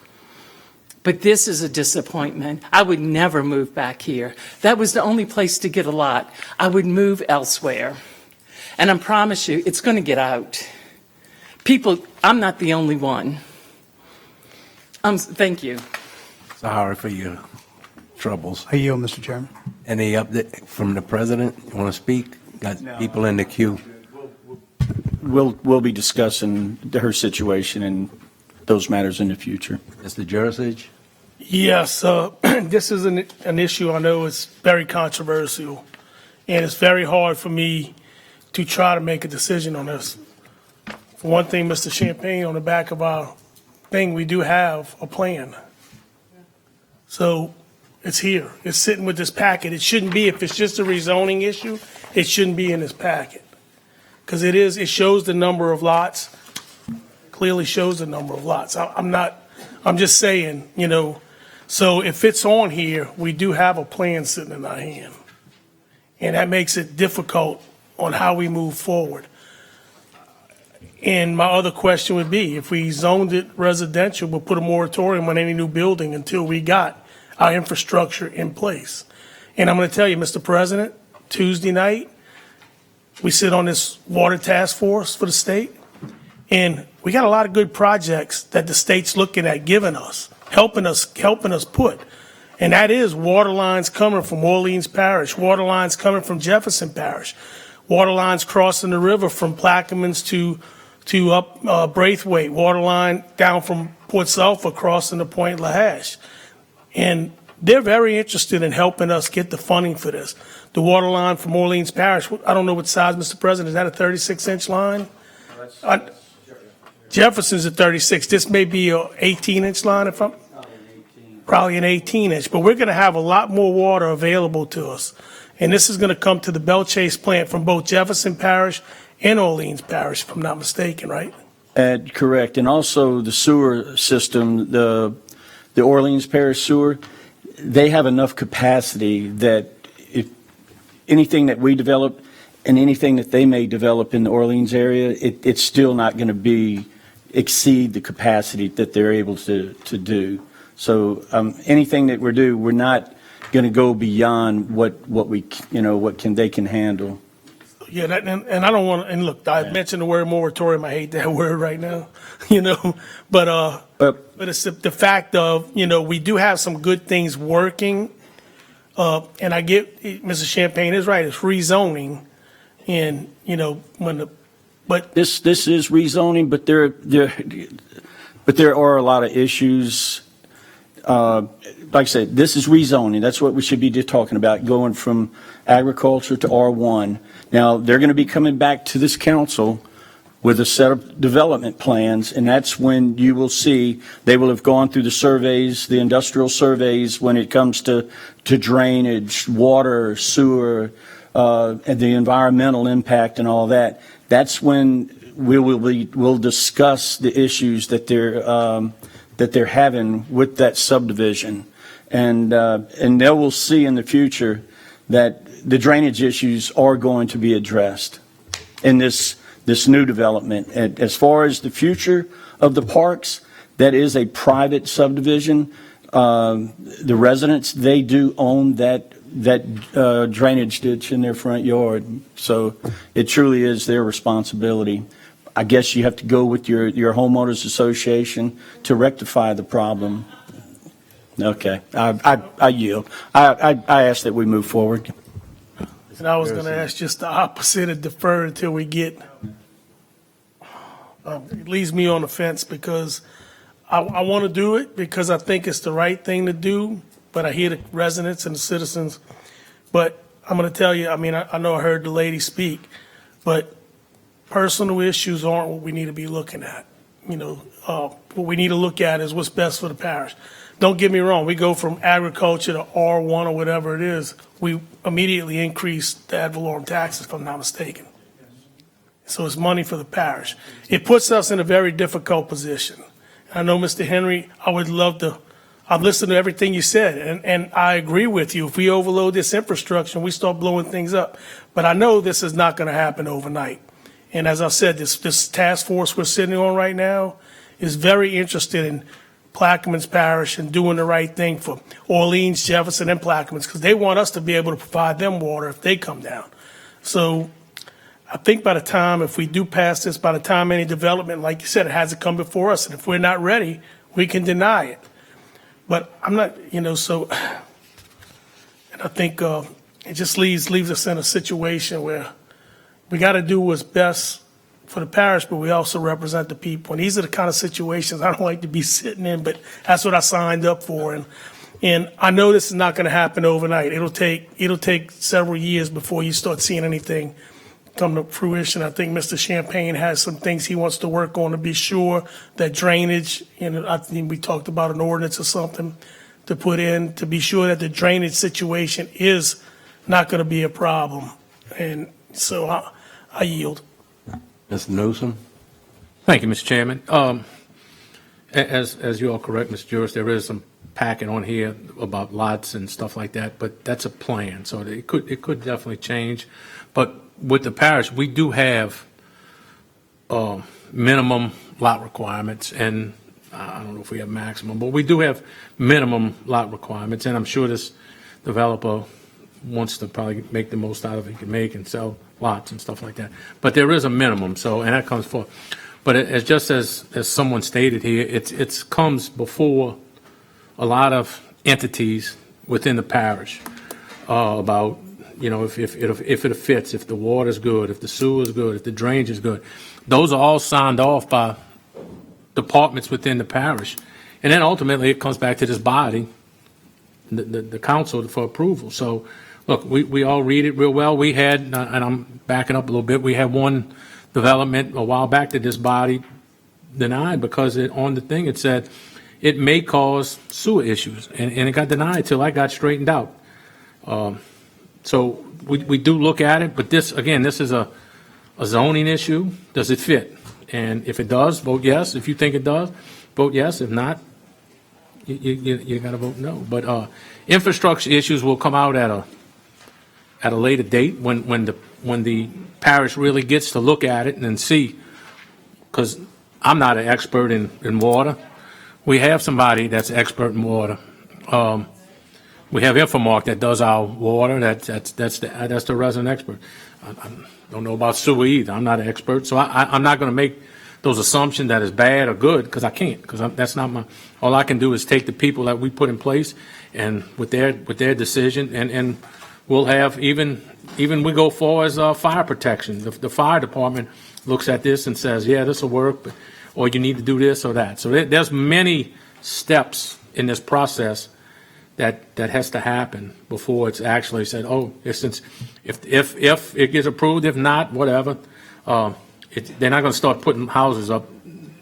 But this is a disappointment. I would never move back here. That was the only place to get a lot. I would move elsewhere. And I promise you, it's going to get out. People, I'm not the only one. Thank you. Sorry for your troubles. I yield, Mr. Chairman. Any update from the president? You want to speak? Got people in the queue. We'll be discussing her situation and those matters in the future. Mr. Jurasich? Yes, this is an issue I know is very controversial, and it's very hard for me to try to make a decision on this. For one thing, Mr. Champagne, on the back of our thing, we do have a plan. So it's here. It's sitting with this packet. It shouldn't be, if it's just a rezoning issue, it shouldn't be in this packet. Because it shows the number of lots, clearly shows the number of lots. I'm just saying, so if it's on here, we do have a plan sitting in our hand. And that makes it difficult on how we move forward. And my other question would be, if we zoned it residential, we'll put a moratorium on any new building until we got our infrastructure in place. And I'm going to tell you, Mr. President, Tuesday night, we sit on this water task force for the state, and we got a lot of good projects that the state's looking at giving us, helping us put. And that is water lines coming from Orleans Parish, water lines coming from Jefferson Parish, water lines crossing the river from Plaquemines to up Braithwaite, water line down from Port Sulphur crossing the Point Lahash. And they're very interested in helping us get the funding for this. The water line from Orleans Parish, I don't know what size, Mr. President, is that a 36-inch line? Jefferson's a 36. This may be a 18-inch line, if I'm probably an 18-inch. But we're going to have a lot more water available to us. And this is going to come to the Belchase plant from both Jefferson Parish and Orleans Parish, if I'm not mistaken, right? Correct. And also the sewer system, the Orleans Parish sewer, they have enough capacity that if anything that we develop and anything that they may develop in the Orleans area, it's still not going to exceed the capacity that they're able to do. So anything that we're not going to go beyond what they can handle. Yeah, and I don't want to, and look, I mentioned the word moratorium. I hate that word right now, but it's the fact of, we do have some good things working. And I get, Mr. Champagne is right, it's rezoning. And, but this is rezoning, but there are a lot of issues. Like I said, this is rezoning. That's what we should be talking about, going from agriculture to R1. Now, they're going to be coming back to this council with a set of development plans, and that's when you will see they will have gone through the surveys, the industrial surveys, when it comes to drainage, water, sewer, and the environmental impact and all that. That's when we'll discuss the issues that they're having with that subdivision, and they will see in the future that the drainage issues are going to be addressed in this new development. And as far as the future of the parks, that is a private subdivision. The residents, they do own that drainage ditch in their front yard, so it truly is their responsibility. I guess you have to go with your homeowners association to rectify the problem. Okay, I yield. I ask that we move forward. And I was going to ask just the opposite and defer until we get, it leaves me on the fence because I want to do it because I think it's the right thing to do, but I hear the residents and the citizens. But I'm going to tell you, I know I heard the lady speak, but personal issues aren't what we need to be looking at. What we need to look at is what's best for the parish. don't get me wrong, we go from agriculture to R1 or whatever it is, we immediately increase the ad valorem taxes, if I'm not mistaken. So it's money for the parish. It puts us in a very difficult position. I know, Mr. Henry, I've listened to everything you said, and I agree with you. If we overload this infrastructure, we start blowing things up. But I know this is not going to happen overnight. And as I said, this task force we're sitting on right now is very interested in Plaquemines Parish and doing the right thing for Orleans, Jefferson, and Plaquemines, because they want us to be able to provide them water if they come down. So I think by the time, if we do pass this, by the time any development, like you said, it hasn't come before us, and if we're not ready, we can deny it. But I'm not, so, and I think it just leaves us in a situation where we got to do what's best for the parish, but we also represent the people. And these are the kind of situations I don't like to be sitting in, but that's what I signed up for. And I know this is not going to happen overnight. It'll take several years before you start seeing anything come to fruition. I think Mr. Champagne has some things he wants to work on to be sure that drainage, I think we talked about an ordinance or something to put in to be sure that the drainage situation is not going to be a problem. And so I yield. Mr. Newsom? Thank you, Mr. Chairman. As you are correct, Mr. Juris, there is some packet on here about lots and stuff like that, but that's a plan, so it could definitely change. But with the parish, we do have minimum lot requirements, and I don't know if we have maximum, but we do have minimum lot requirements, and I'm sure this developer wants to probably make the most out of it he can make and sell lots and stuff like that. But there is a minimum, so, and that comes forth. But just as someone stated here, it comes before a lot of entities within the parish about, if it fits, if the water's good, if the sewer's good, if the drainage is good. Those are all signed off by departments within the parish. And then ultimately it comes back to this body, the council, for approval. So, look, we all read it real well. We had, and I'm backing up a little bit, we had one development a while back that this body denied because on the thing it said it may cause sewer issues, and it got denied till I got straightened out. So we do look at it, but this is a zoning issue. Does it fit? And if it does, vote yes. If you think it does, vote yes. If not, you got to vote no. But infrastructure issues will come out at a later date when the parish really gets to look at it and then see, because I'm not an expert in water. We have somebody that's expert in water. We have Infomark that does our water. That's the resident expert. I don't know about sewer either. I'm not an expert, so I'm not going to make those assumptions that is bad or good, because I can't. Because that's not my. All I can do is take the people that we put in place and with their decision, and we'll have even we go far as fire protection. The fire department looks at this and says, yeah, this will work, or you need to do this or that. So there's many steps in this process that has to happen before it's actually said, oh, since if it gets approved, if not, whatever, they're not going to start putting houses up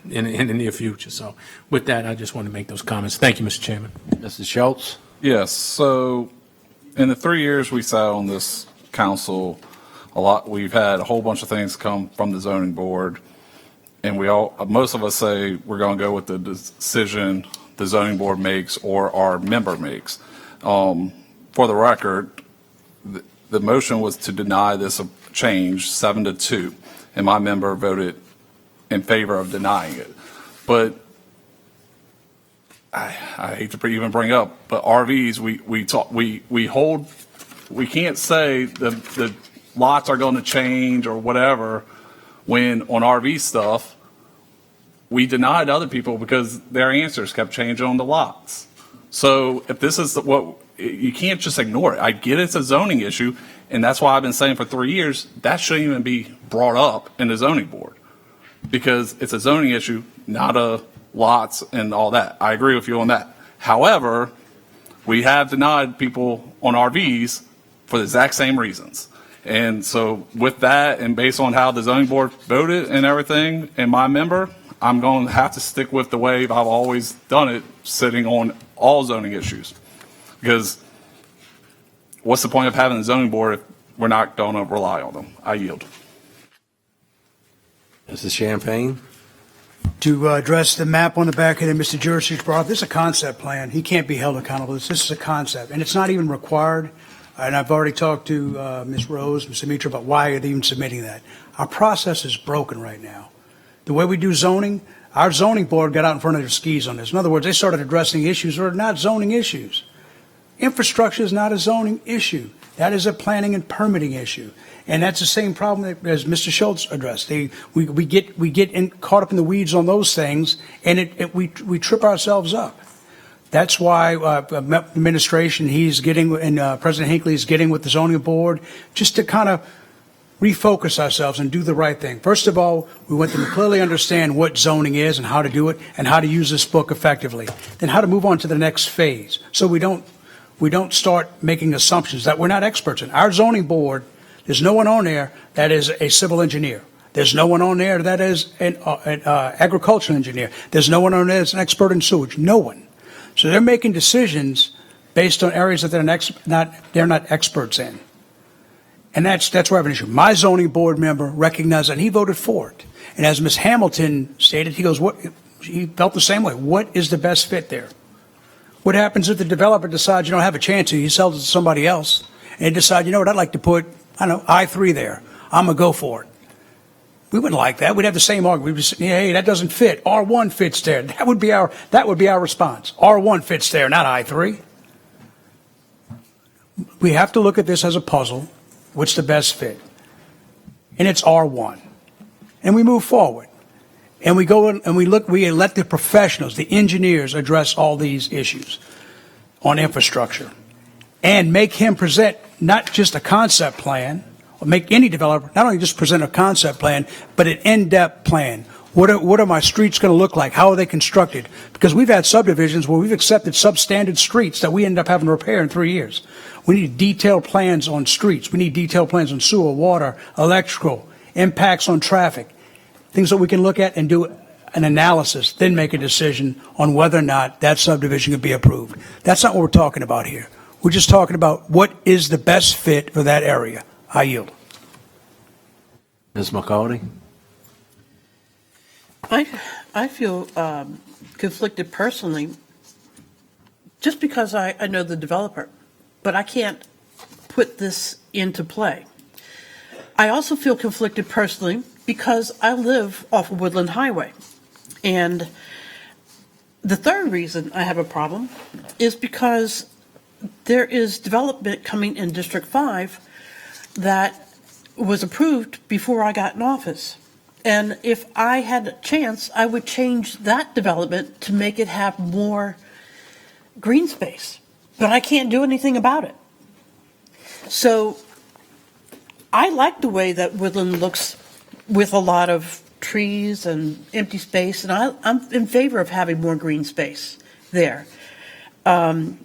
in the near future. So with that, I just want to make those comments. Thank you, Mr. Chairman. Mr. Schultz? Yes, so in the 3 years we sat on this council, we've had a whole bunch of things come from the zoning board, and most of us say we're going to go with the decision the zoning board makes or our member makes. For the record, the motion was to deny this change 7-2, and my member voted in favor of denying it. But I hate to even bring up, but RVs, we can't say the lots are going to change or whatever when on RV stuff, we denied other people because their answers kept changing on the lots. So if this is you can't just ignore it. I get it's a zoning issue, and that's why I've been saying for 3 years, that shouldn't even be brought up in the zoning board, because it's a zoning issue, not a lots and all that. I agree with you on that. However, we have denied people on RVs for the exact same reasons. And so with that, and based on how the zoning board voted and everything, and my member, I'm going to have to stick with the way I've always done it, sitting on all zoning issues. Because what's the point of having a zoning board if we're not going to rely on them? I yield. Mrs. Champagne? To address the map on the back of it, Mr. Jurich brought up, this is a concept plan. He can't be held accountable. This is a concept, and it's not even required. And I've already talked to Ms. Rose, Mr. Mitra, about why are they even submitting that. Our process is broken right now. The way we do zoning, our zoning board got out in front of their skis on this. In other words, they started addressing issues that are not zoning issues. Infrastructure is not a zoning issue. That is a planning and permitting issue. And that's the same problem as Mr. Schultz addressed. We get caught up in the weeds on those things, and we trip ourselves up. That's why administration, he's getting, and President Hinckley is getting with the zoning board, just to kind of refocus ourselves and do the right thing. First of all, we want them to clearly understand what zoning is and how to do it and how to use this book effectively. Then how to move on to the next phase, so we don't start making assumptions that we're not experts in. Our zoning board, there's no one on there that is a civil engineer. There's no one on there that is an agricultural engineer. There's no one on there that's an expert in sewage. No one. So they're making decisions based on areas that they're not experts in. And that's where I have an issue. My zoning board member recognized that, and he voted for it. And as Ms. Hamilton stated, he felt the same way. What is the best fit there? What happens if the developer decides you don't have a chance to, he sells it to somebody else, and they decide, you know what, I'd like to put, I don't know, I-3 there. I'm going to go for it. We wouldn't like that. We'd have the same argument. We'd say, hey, that doesn't fit. R1 fits there. That would be our response. R1 fits there, not I-3. We have to look at this as a puzzle. What's the best fit? And it's R1. And we move forward. And we go and we let the professionals, the engineers, address all these issues on infrastructure. And make him present not just a concept plan, or make any developer not only just present a concept plan, but an in-depth plan. What are my streets going to look like? How are they constructed? Because we've had subdivisions where we've accepted substandard streets that we end up having to repair in 3 years. We need detailed plans on streets. We need detailed plans on sewer, water, electrical, impacts on traffic, things that we can look at and do an analysis, then make a decision on whether or not that subdivision could be approved. That's not what we're talking about here. We're just talking about what is the best fit for that area. I yield. Ms. McCarty? I feel conflicted personally, just because I know the developer, but I can't put this into play. I also feel conflicted personally because I live off of Woodland Highway. And the third reason I have a problem is because there is development coming in District 5 that was approved before I got in office. And if I had a chance, I would change that development to make it have more green space. But I can't do anything about it. So I like the way that Woodland looks with a lot of trees and empty space, and I'm in favor of having more green space there. And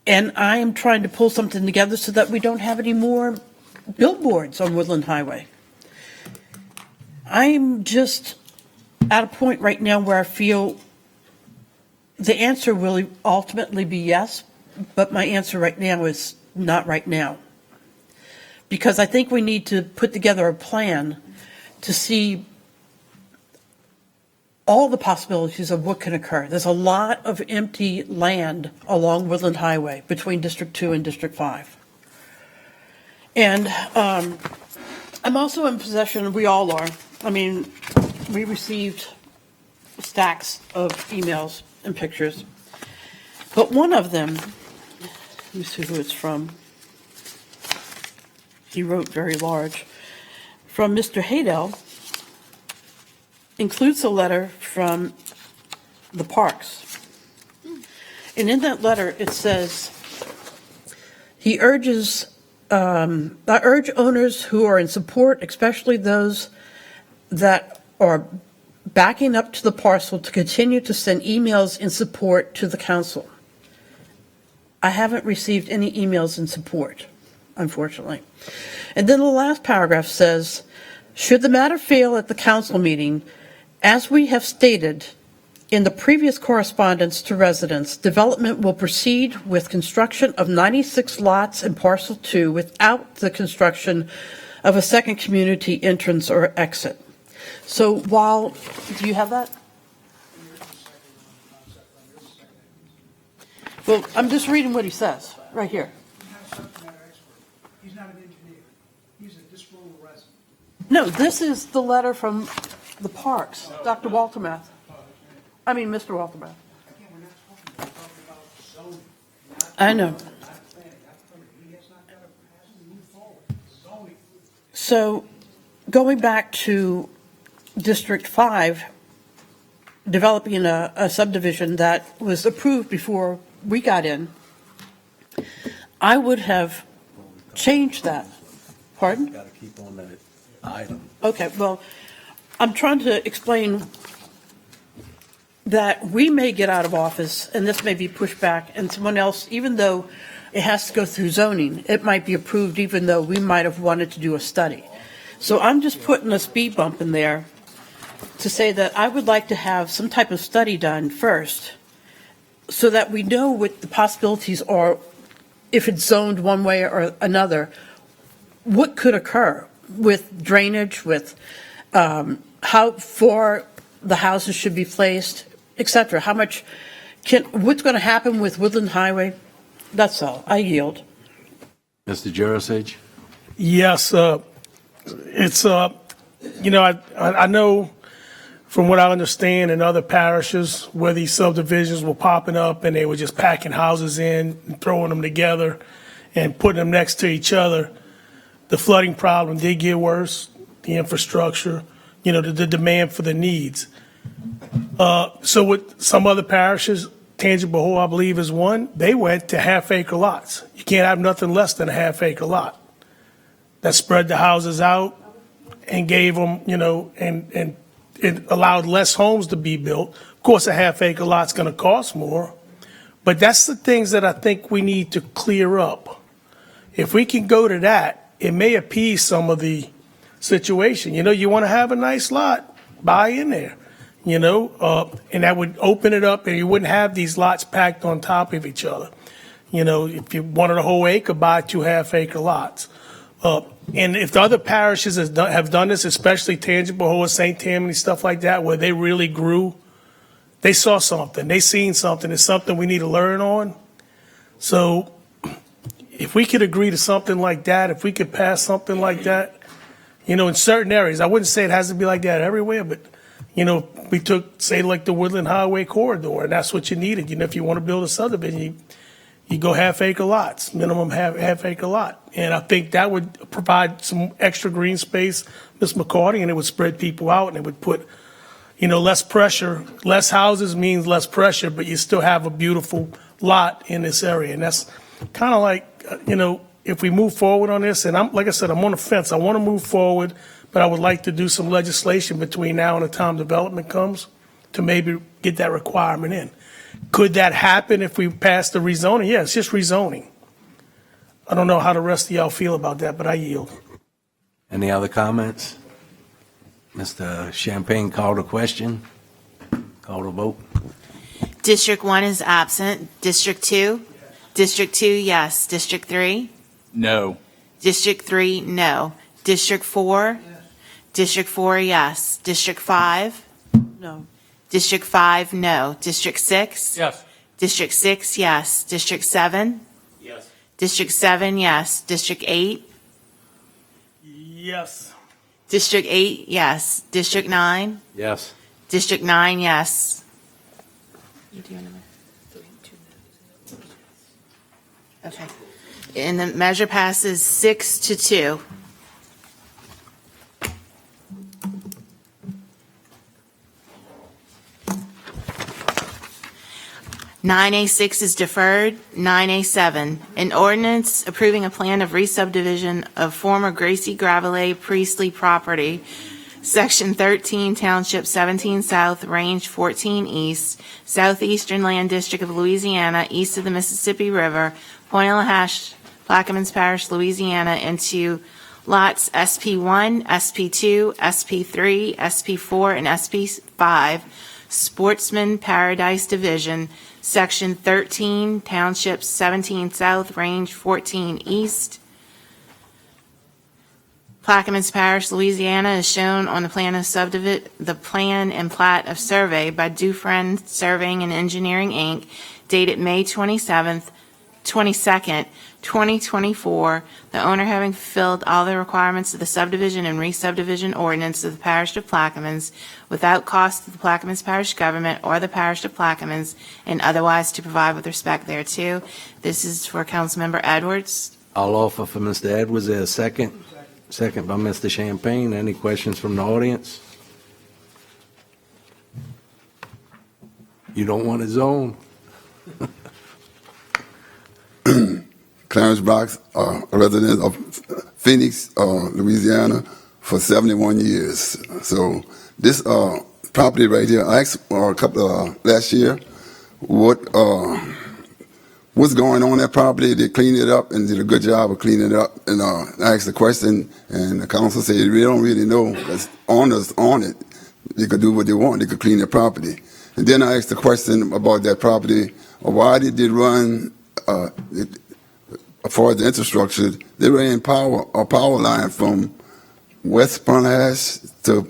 I am trying to pull something together so that we don't have any more billboards on Woodland Highway. I'm just at a point right now where I feel the answer will ultimately be yes, but my answer right now is not right now. Because I think we need to put together a plan to see all the possibilities of what can occur. There's a lot of empty land along Woodland Highway between District 2 and District 5. And I'm also in possession, we all are. I mean, we received stacks of emails and pictures. But one of them, let me see who it's from. He wrote very large. From Mr. Haydell, includes a letter from the parks. And in that letter, it says, he urges, I urge owners who are in support, especially those that are backing up to the parcel, to continue to send emails in support to the council. I haven't received any emails in support, unfortunately. And then the last paragraph says, should the matter fail at the council meeting, as we have stated, In the previous correspondence to residents, development will proceed with construction of 96 lots in parcel 2 without the construction of a second community entrance or exit. So while, do you have that? Well, I'm just reading what he says, right here. He's not an engineer. He's a disgruntled resident. No, this is the letter from the parks, Dr. Waltermath. I mean, Mr. Waltermath. I know. So going back to District 5, developing a subdivision that was approved before we got in, I would have changed that. Pardon? Got to keep on that item. Okay, well, I'm trying to explain that we may get out of office, and this may be pushed back, and someone else, even though it has to go through zoning, it might be approved even though we might have wanted to do a study. So I'm just putting a speed bump in there to say that I would like to have some type of study done first so that we know what the possibilities are, if it's zoned one way or another, what could occur with drainage, with how far the houses should be placed, et cetera. How much what's going to happen with Woodland Highway? That's all. I yield. Mr. Jurasich? Yes, it's, I know from what I understand in other parishes where these subdivisions were popping up and they were just packing houses in and throwing them together and putting them next to each other, the flooding problem did get worse, the infrastructure, the demand for the needs. So with some other parishes, Tangible Hole, I believe, is one, they went to half-acre lots. You can't have nothing less than a half-acre lot. That spread the houses out and gave them, and it allowed less homes to be built. Of course, a half-acre lot's going to cost more, but that's the things that I think we need to clear up. If we can go to that, it may appease some of the situation. You want to have a nice lot, buy in there, and that would open it up and you wouldn't have these lots packed on top of each other. If you wanted a whole acre, buy 2 half-acre lots. And if the other parishes have done this, especially Tangible Hole, St. Tammany, stuff like that, where they really grew, they saw something, they seen something, it's something we need to learn on. So if we could agree to something like that, if we could pass something like that, in certain areas, I wouldn't say it has to be like that everywhere, but, we took, say, like the Woodland Highway corridor, and that's what you needed. If you want to build a subdivision, you go half-acre lots, minimum half-acre lot. And I think that would provide some extra green space, Ms. McCarty, and it would spread people out, and it would put, less pressure. Less houses means less pressure, but you still have a beautiful lot in this area. And that's kind of like, if we move forward on this, and like I said, I'm on the fence. I want to move forward, but I would like to do some legislation between now and the time development comes to maybe get that requirement in. Could that happen if we pass the rezoning? Yeah, it's just rezoning. I don't know how the rest of y'all feel about that, but I yield. Any other comments? Mr. Champagne called a question. Call the vote. District 1 is absent. District 2? District 2, yes. District 3? No. District 3, no. District 4? District 4, yes. District 5? No. District 5, no. District 6? Yes. District 6, yes. District 7? Yes. District 7, yes. District 8? Yes. District 8, yes. District 9? Yes. District 9, yes. Okay. And the measure passes 6-2. 9A6 is deferred. 9A7, an ordinance approving a plan of re-subdivision of former Gracie Gravelet Priestley property, Section 13, Township 17 South, Range 14 East, Southeastern Land District of Louisiana, east of the Mississippi River, Pointe-a-la-Hache, Plaquemines Parish, Louisiana, into lots SP1, SP2, SP3, SP4, and SP5 Sportsman Paradise Division, Section 13, Township 17 South, Range 14 East, Plaquemines Parish, Louisiana, is shown on the plan of the plan and plat of survey by Dufresne Surveying and Engineering, Inc., dated May 22nd, 2024, the owner having fulfilled all the requirements of the subdivision and re-subdivision ordinance of the parish of Plaquemines without cost to the Plaquemines Parish government or the parish of Plaquemines, and otherwise to provide with respect thereto. This is for Councilmember Edwards. I'll offer for Mr. Edwards. There a second? Second by Mr. Champagne. Any questions from the audience? You don't want a zone? Clarence Brooks, a resident of Phoenix, Louisiana, for 71 years. So this property right here, I asked a couple last year what's going on that property. They cleaned it up and did a good job of cleaning it up. And I asked the question, and the council said they don't really know. There's owners on it. They could do what they want. They could clean their property. And then I asked the question about that property. Why did they run? As far as the infrastructure, they ran a power line from West Parnahash to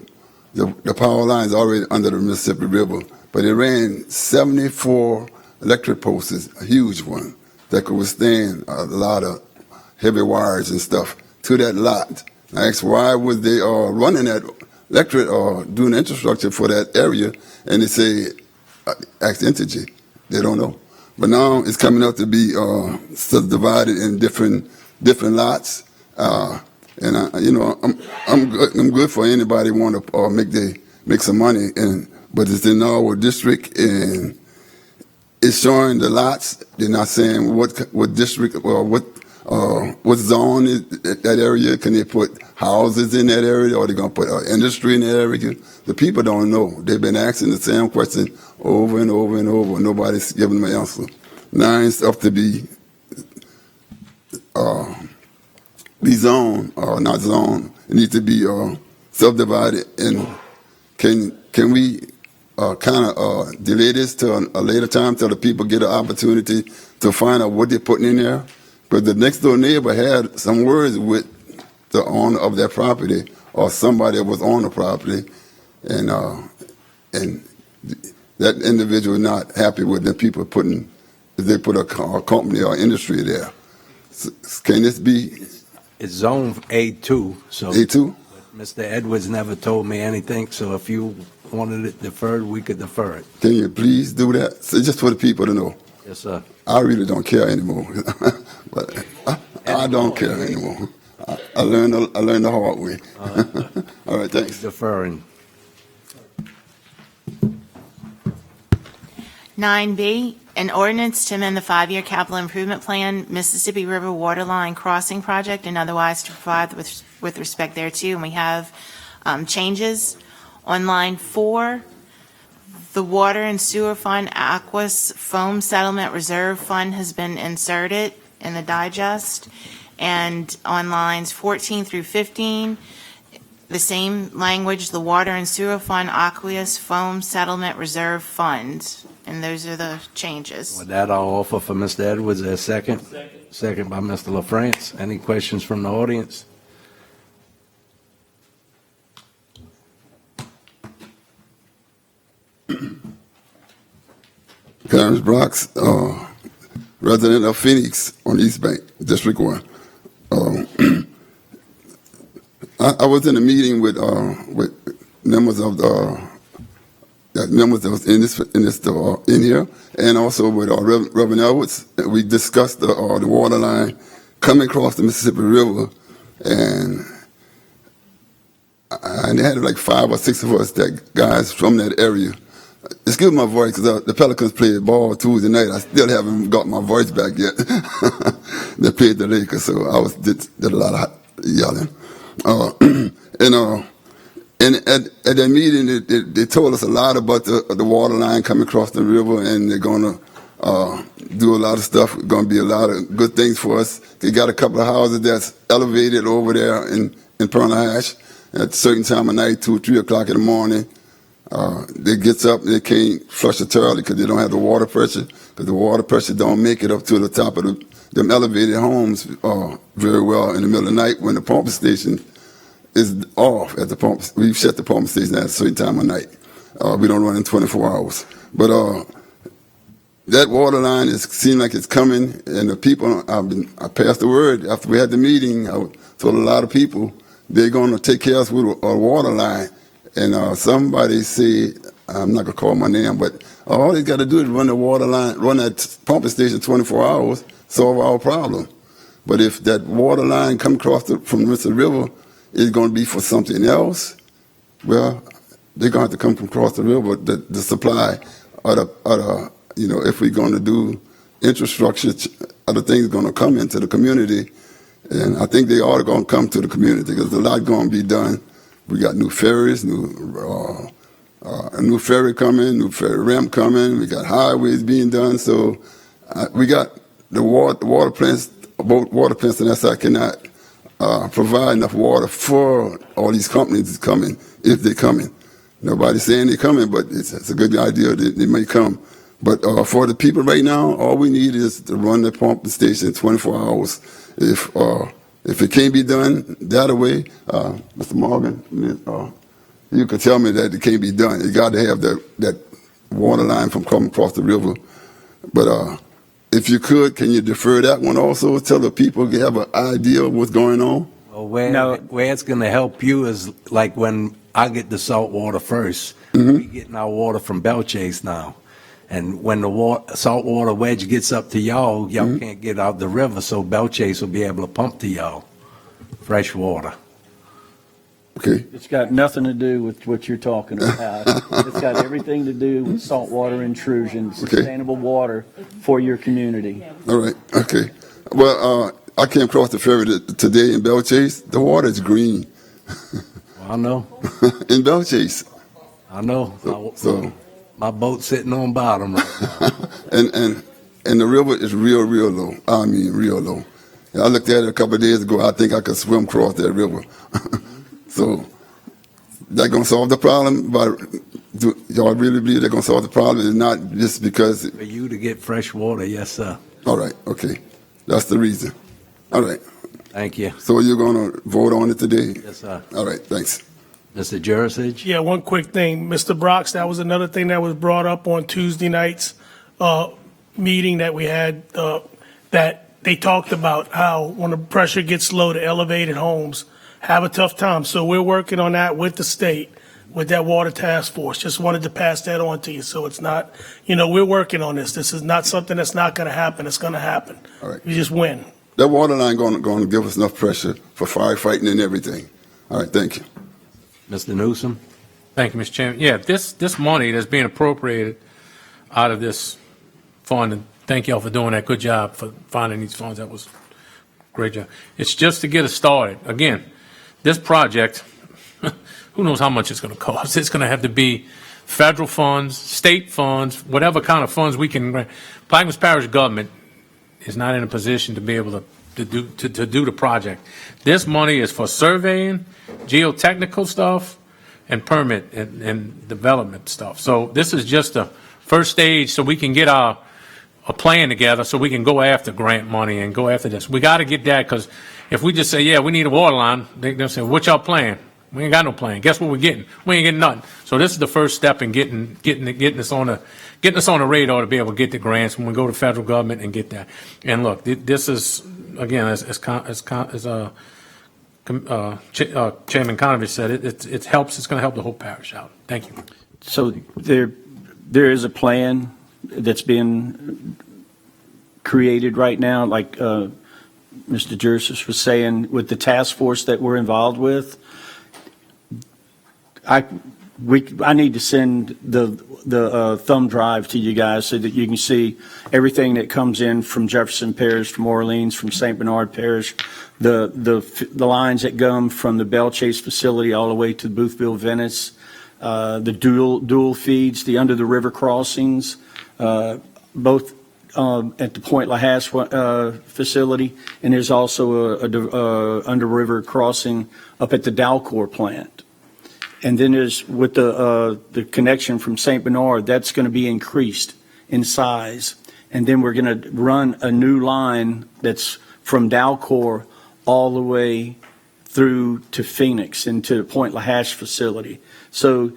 the power lines already under the Mississippi River. But they ran 74 electric posts, a huge one, that could withstand a lot of heavy wires and stuff to that lot. I asked why was they running that electric or doing infrastructure for that area, and they say, ask Entergy. They don't know. But now it's coming up to be subdivided in different lots, and I'm good for anybody want to make some money, but it's in our district and it's showing the lots. They're not saying what district or what zone is that area. Can they put houses in that area, or are they gonna put industry in that area? The people don't know. They've been asking the same question over and over and over. Nobody's giving them an answer. Now it's up to be zoned or not zoned. It needs to be subdivided. And can we kind of delay this to a later time till the people get an opportunity to find out what they're putting in there? But the next door neighbor had some words with the owner of that property or somebody that was on the property, and that individual not happy with the people putting, if they put a company or industry there. So, can this be? It's zone A2, so. A2? Mr. Edwards never told me anything, so if you wanted it deferred, we could defer it. Can you please do that? So just for the people to know. Yes, sir. I really don't care anymore. But I don't care anymore. I learned the hard way. All right, thanks. Deferring. 9B, an ordinance to amend the 5-year capital improvement plan, Mississippi River Waterline Crossing Project, and otherwise to provide with respect thereto. And we have changes. On line 4, the Water and Sewer Fund Aquas Foam Settlement Reserve Fund has been inserted in the digest. And on lines 14 through 15, the same language, the Water and Sewer Fund Aqueous Foam Settlement Reserve Fund. And those are the changes. With that, I'll offer for Mr. Edwards a second. Second by Mr. LaFrance. Any questions from the audience? Clarence Brooks, resident of Phoenix on East Bank, District 1. I was in a meeting with members of members that was in here, and also with Reverend Edwards. We discussed the water line coming across the Mississippi River, and they had like 5 or 6 of us, that guys from that area. Excuse my voice, because the Pelicans played ball Tuesday night. I still haven't got my voice back yet. They played the Lakers, so I did a lot of yelling. And at that meeting, they told us a lot about the water line coming across the river, and they're going to do a lot of stuff. Going to be a lot of good things for us. They got a couple of houses that's elevated over there in Parnahash at a certain time of night, 2 or 3 o'clock in the morning. They gets up, they can't flush the toilet because they don't have the water pressure, because the water pressure don't make it up to the top of them elevated homes very well in the middle of the night when the pumping station is off at the pump. We shut the pumping station at a certain time of night. We don't run in 24 hours. But that water line seems like it's coming, and the people, I passed the word after we had the meeting. I told a lot of people they're going to take care of us with a water line. And somebody said, I'm not going to call my name, but all they got to do is run the water line, run that pumping station 24 hours, solve our problem. But if that water line come across from the Mississippi River, it's going to be for something else. Well, they're going to have to come from across the river. The supply, if we're going to do infrastructure, other things going to come into the community. And I think they are going to come to the community because there's a lot going to be done. We got new ferries, a new ferry coming, new ferry ramp coming. We got highways being done. So we got the water plants, both water plants and SI cannot provide enough water for all these companies coming, if they're coming. Nobody's saying they're coming, but it's a good idea that they may come. But for the people right now, all we need is to run the pumping station 24 hours. If it can't be done that way, Mr. Morgan, you could tell me that it can't be done. You got to have that water line from coming across the river. But if you could, can you defer that one also? Tell the people they have an idea of what's going on? Well, where it's going to help you is like when I get the salt water first. Mm-hmm. We're getting our water from Belchase now. And when the saltwater wedge gets up to y'all Mm-hmm. can't get out the river, so Belchase will be able to pump to y'all fresh water. Okay. It's got nothing to do with what you're talking about. It's got everything to do with saltwater intrusion, sustainable water for your community. All right. Okay. Well, I came across the ferry today in Belchase. The water is green. Well, I know. In Belchase. I know. So my boat's sitting on bottom right now. and the river is real low. I mean, real low. And I looked at it a couple of days ago. I think I could swim across that river. So that gonna solve the problem? But do y'all really believe they're gonna solve the problem? It's not just because For you to get fresh water, yes, sir. All right. Okay. That's the reason. All right. Thank you. So you're gonna vote on it today? Yes, sir. All right. Thanks. Mr. Jurisic? Yeah, one quick thing, Mr. Brox, that was another thing that was brought up on Tuesday night's meeting that we had, that they talked about how when the pressure gets low, the elevated homes have a tough time. So we're working on that with the state, with that water task force. Just wanted to pass that on to you. So it's not, we're working on this. This is not something that's not going to happen. It's going to happen. All right. You just win. That water line going to give us enough pressure for firefighting and everything. All right. Thank you. Mr. Newsom? Thank you, Mr. Chairman. Yeah, this money that's being appropriated out of this fund, and thank y'all for doing that. Good job for finding these funds. That was a great job. It's just to get us started. Again, this project, who knows how much it's going to cost? It's going to have to be federal funds, state funds, whatever kind of funds we can. Plaquemines Parish government is not in a position to be able to do the project. This money is for surveying, geotechnical stuff, and permit and development stuff. So this is just the first stage so we can get a plan together so we can go after grant money and go after this. We got to get that, because if we just say, yeah, we need a water line, they'll say, what's your plan? We ain't got no plan. Guess what we're getting? We ain't getting nothing. So this is the first step in getting us on the radar to be able to get the grants when we go to federal government and get that. And look, this is, again, as Chairman Conovich said, it helps. It's going to help the whole parish out. Thank you. So there is a plan that's being created right now, like Mr. Jurisic was saying, with the task force that we're involved with. I need to send the thumb drive to you guys so that you can see everything that comes in from Jefferson Parish, from Orleans, from St. Bernard Parish, the lines that come from the Belchase facility all the way to Boothville, Venice, the dual feeds, the under the river crossings, both at the Point LaHasse facility, and there's also a under river crossing up at the Dalcor plant. And then there's with the connection from St. Bernard, that's going to be increased in size. And then we're going to run a new line that's from Dalcor all the way through to Phoenix and to the Point LaHash facility. So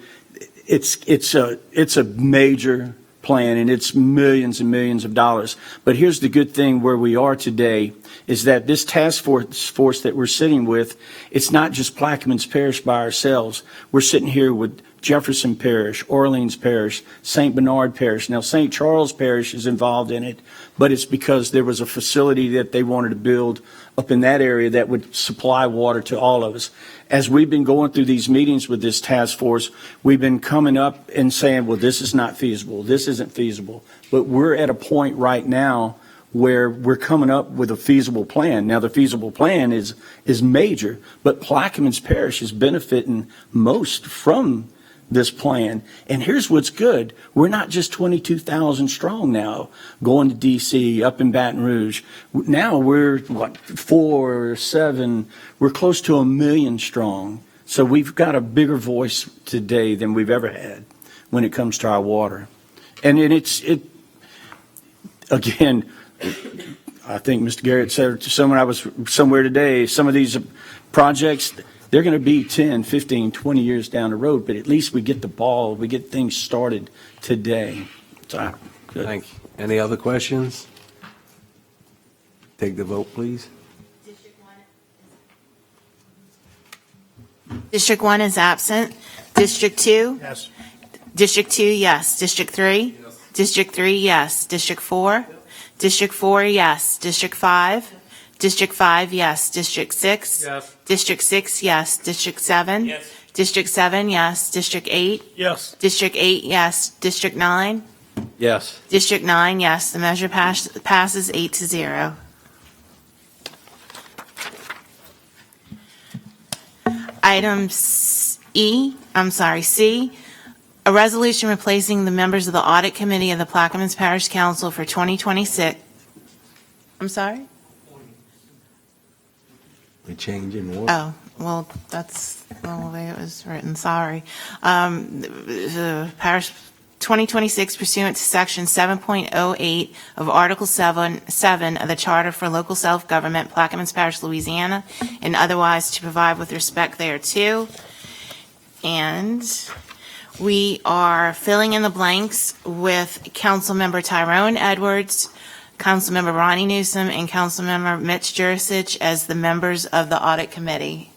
it's a major plan, and it's millions and millions of dollars. But here's the good thing where we are today is that this task force that we're sitting with, it's not just Plaquemines Parish by ourselves. We're sitting here with Jefferson Parish, Orleans Parish, St. Bernard Parish. Now, St. Charles Parish is involved in it, but it's because there was a facility that they wanted to build up in that area that would supply water to all of us. As we've been going through these meetings with this task force, we've been coming up and saying, well, this is not feasible, this isn't feasible. But we're at a point right now where we're coming up with a feasible plan. Now, the feasible plan is major, but Plaquemines Parish is benefiting most from this plan. And here's what's good. We're not just 22,000 strong now going to D.C., up in Baton Rouge. Now we're, 4 or 7, we're close to 1 million strong. So we've got a bigger voice today than we've ever had when it comes to our water. And again, I think Mr. Garrett said to someone I was somewhere today, some of these projects, they're going to be 10, 15, 20 years down the road, but at least we get we get things started today. So, good. Thank you. Any other questions? Take the vote, please. District 1 is absent. District 2? Yes. District 2, yes. District 3? Yes. District 3, yes. District 4? District 4, yes. District 5? District 5, yes. District 6? Yes. District 6, yes. District 7? Yes. District 7, yes. District 8? Yes. District 8, yes. District 9? Yes. District 9, yes. The measure passes 8-0. Item C, a resolution replacing the members of the Audit Committee of the Plaquemines Parish Council for 2026. I'm sorry? We're changing order. Oh, well, that's the way it was written, sorry. The Parish 2026 pursuant to Section 7.08 of Article 7 of the Charter for Local Self-Government, Plaquemines Parish, Louisiana, and otherwise to provide with respect thereto. And we are filling in the blanks with Councilmember Tyrone Edwards, Councilmember Ronnie Newsom, and Councilmember Mitch Jurisich as the members of the Audit Committee.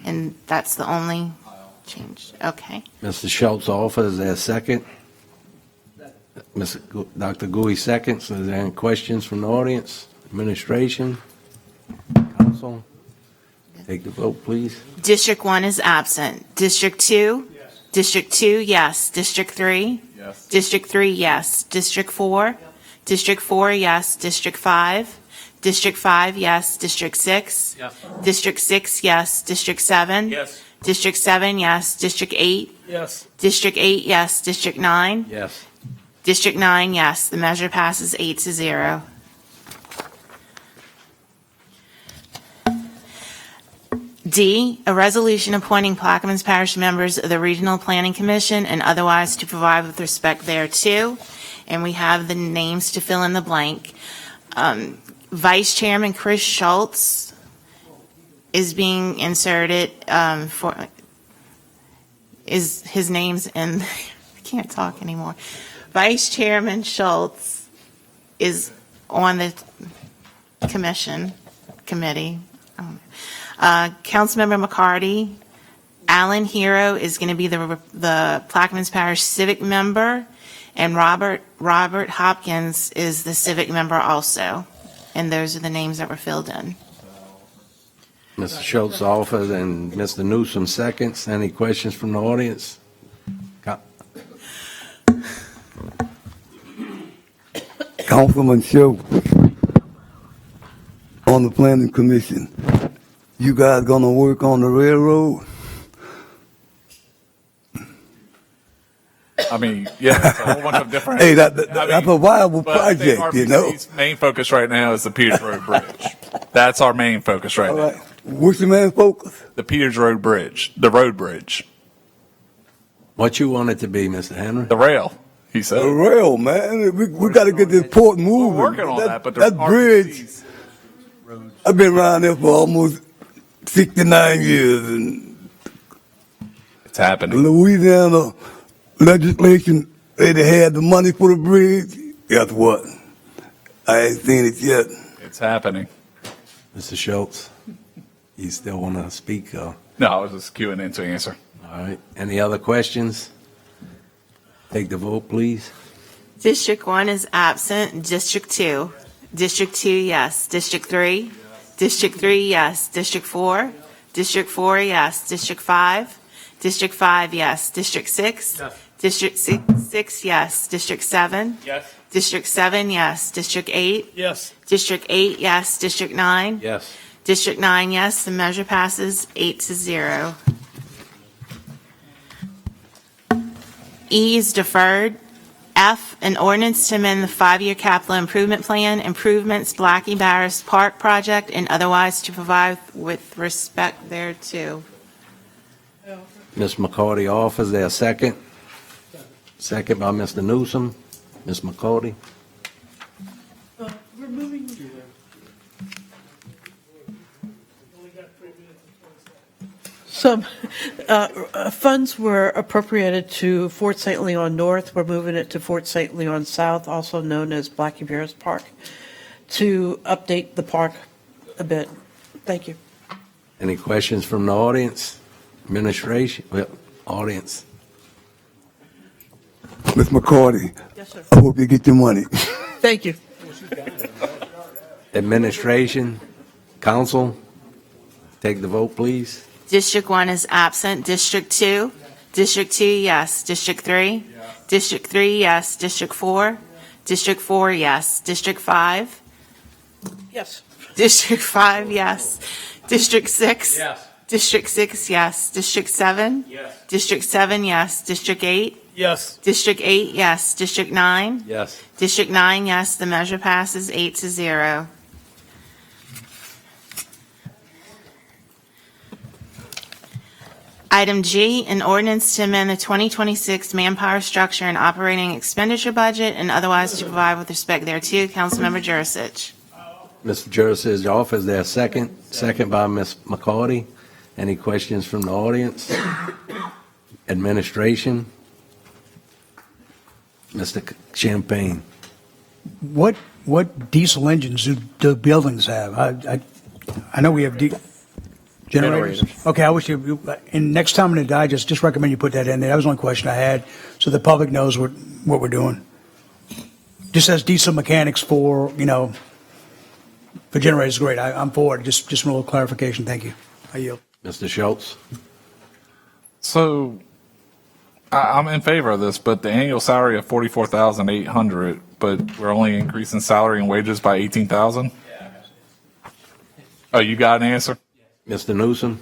And that's the only change. Okay. Mr. Schultz offers a second. Dr. Gouy seconds. Is there any questions from the audience, administration, council? Take the vote, please. District 1 is absent. District 2? Yes. District 2, yes. District 3? Yes. District 3, yes. District 4? District 4, yes. District 5? District 5, yes. District 6? Yes. District 6, yes. District 7? Yes. District 7, yes. District 8? Yes. District 8, yes. District 9? Yes. District 9, yes. The measure passes 8-0. D, a resolution appointing Plaquemines Parish members of the Regional Planning Commission and otherwise to provide with respect thereto. And we have the names to fill in the blank. Vice Chairman Chris Schultz is being inserted his name's in, I can't talk anymore. Vice Chairman Schultz is on the committee. Councilmember McCarty, Alan Hero is going to be the Plaquemines Parish civic member, and Robert Hopkins is the civic member also. And those are the names that were filled in. Mr. Schultz offers and Mr. Newsom seconds. Any questions from the audience? Councilman Schultz, on the planning commission, you guys gonna work on the railroad? I mean, yeah, it's a whole bunch of different. Hey, that's a viable but I think project, you know? RPC's main focus right now is the Peters Road Bridge. That's our main focus right All now. right. What's your main focus? The Peters Road Bridge, the road bridge. What you want it to be, Mr. Henry? The rail, he said. The rail, man. We got to get this port moving. We're working on that, but the that bridge, RVCs I've been around there for almost 69 years, and It's happening. Louisiana legislation, they had the money for the bridge. Guess what? I ain't seen it yet. It's happening. Mr. Schultz, you still want to speak? No, I was just queuing in to answer. All right. Any other questions? Take the vote, please. District 1 is absent. District 2. District 2, yes. District 3? District 3, yes. District 4? District 4, yes. District 5? District 5, yes. District 6? Yes. District 6, yes. District 7? Yes. District 7, yes. District 8? Yes. District 8, yes. District 9? Yes. District 9, yes. The measure passes 8-0. E is deferred. F, an ordinance to amend the 5-year capital improvement plan, improvements Blackie Barris Park project, and otherwise to provide with respect thereto. Ms. McCarty offers there a second. Second by Mr. Newsom. Ms. McCarty. We're moving. Some funds were appropriated to Fort St. Leon North. We're moving it to Fort St. Leon South, also known as Blackie Barris Park, to update the park a bit. Thank you. Any questions from the audience? Administration? Well, audience. Miss McCarty, Yes, sir. I hope you get your money. Thank you. Administration? Council? Take the vote, please. District 1 is absent. District 2? District 2, yes. District 3? District 3, yes. District 4? District 4, yes. District 5? Yes. District 5, yes. District 6? Yes. District 6, yes. District 7? Yes. District 7, yes. District 8? Yes. District 8, yes. District 9? Yes. District 9, yes. The measure passes 8-0. Item G, an ordinance to amend the 2026 manpower structure and operating expenditure budget and otherwise to provide with respect thereto. Councilmember Jurisic. Mr. Jurisic offers there a second. Second by Ms. McCarty. Any questions from the audience? Administration? Mr. Champagne. What diesel engines do the buildings have? I know we have generators. Okay, I wish you, and next time in the digest, just recommend you put that in there. That was the only question I had, so the public knows what we're doing. Just as diesel mechanics for for generators, great. I'm for it. Just a little clarification. Thank you. I yield. Mr. Schultz? So I'm in favor of this, but the annual salary of $44,800, but we're only increasing salary and wages by $18,000? Oh, you got an answer? Mr. Newsom?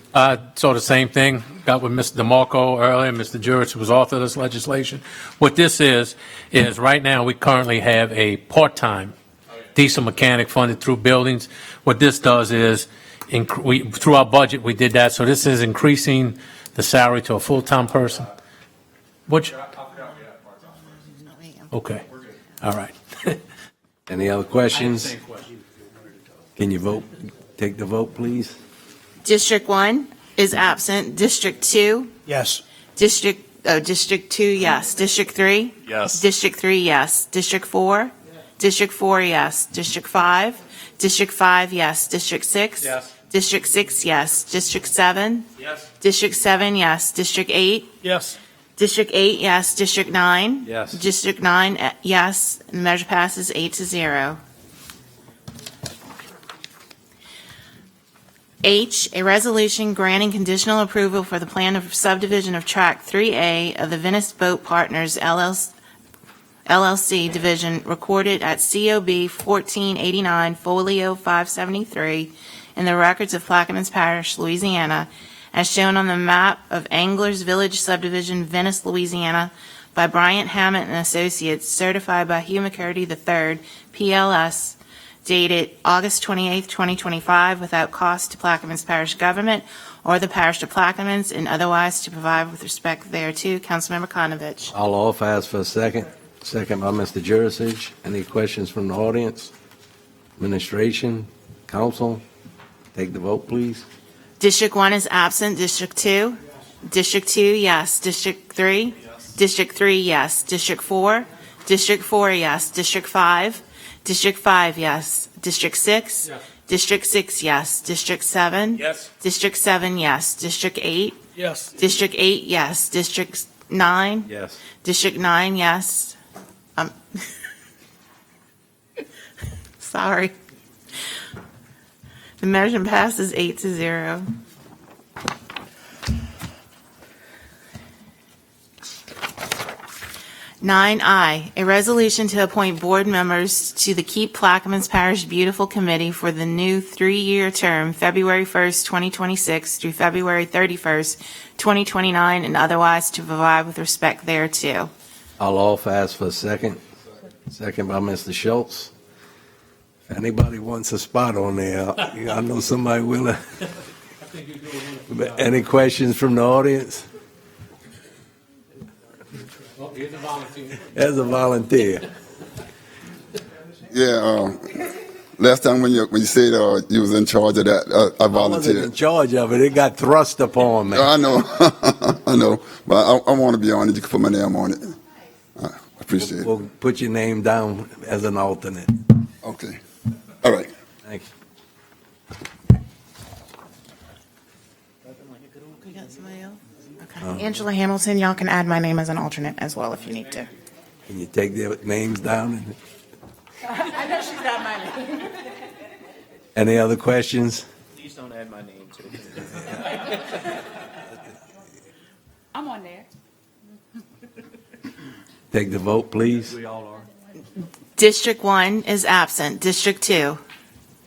So the same thing, got with Mr. DeMarco earlier, Mr. Jurich, who was author of this legislation. What this is right now, we currently have a part-time diesel mechanic funded through buildings. What this does is, through our budget, we did that, so this is increasing the salary to a full-time person. Which? Okay, all right. Any other questions? Can you vote? Take the vote, please. District 1 is absent. District 2? Yes. District 2, yes. District 3? Yes. District 3, yes. District 4? District 4, yes. District 5? District 5, yes. District 6? Yes. District 6, yes. District 7? Yes. District 7, yes. District 8? Yes. District 8, yes. District 9? Yes. District 9, yes. The measure passes 8-0. H, a resolution granting conditional approval for the plan of subdivision of Track 3A of the Venice Boat Partners LLC division recorded at COB 1489 Folio 573 in the records of Plaquemines Parish, Louisiana, as shown on the map of Anglers Village Subdivision, Venice, Louisiana, by Bryant Hammett and Associates, certified by Hugh McCurdy III, PLS, dated August 28, 2025, without cost to Plaquemines Parish government, or the parish of Plaquemines, and otherwise to provide with respect thereto. Councilmember Konovich. I'll offer, ask for a second. Second by Mr. Jurasich. Any questions from the audience? Administration, council, take the vote, please. District 1 is absent. District 2? District 2, yes. District 3? District 3, yes. District 4? District 4, yes. District 5? District 5, yes. District 6? Yes. District 6, yes. District 7? Yes. District 7, yes. District 8? Yes. District 8, yes. District 9? Yes. District 9, yes. Sorry. The motion passes 8-0. 9I, a resolution to appoint board members to the Keep Plaquemines Parish Beautiful Committee for the new 3-year term, February 1st, 2026 through February 31st, 2029, and otherwise to provide with respect thereto. I'll offer, ask for a second. Second by Mr. Schultz. If anybody wants a spot on there, I know somebody will. Any questions from the audience? Oh, here's a volunteer. As a volunteer. Yeah, last time when you said you was in charge of that, I I wasn't in volunteered. charge of it. It got thrust upon me. I know, I know, but I want to be on it. You can put my name on it. I appreciate it. We'll put your name down as an alternate. Okay, all right. Thank you. You got somebody else? Okay. Angela Hamilton, y'all can add my name as an alternate as well if you need to. Can you take their names down? I know she's got my name. Any other questions? Please don't add my name to it. I'm on there. Take the vote, please. We all are. District 1 is absent. District 2?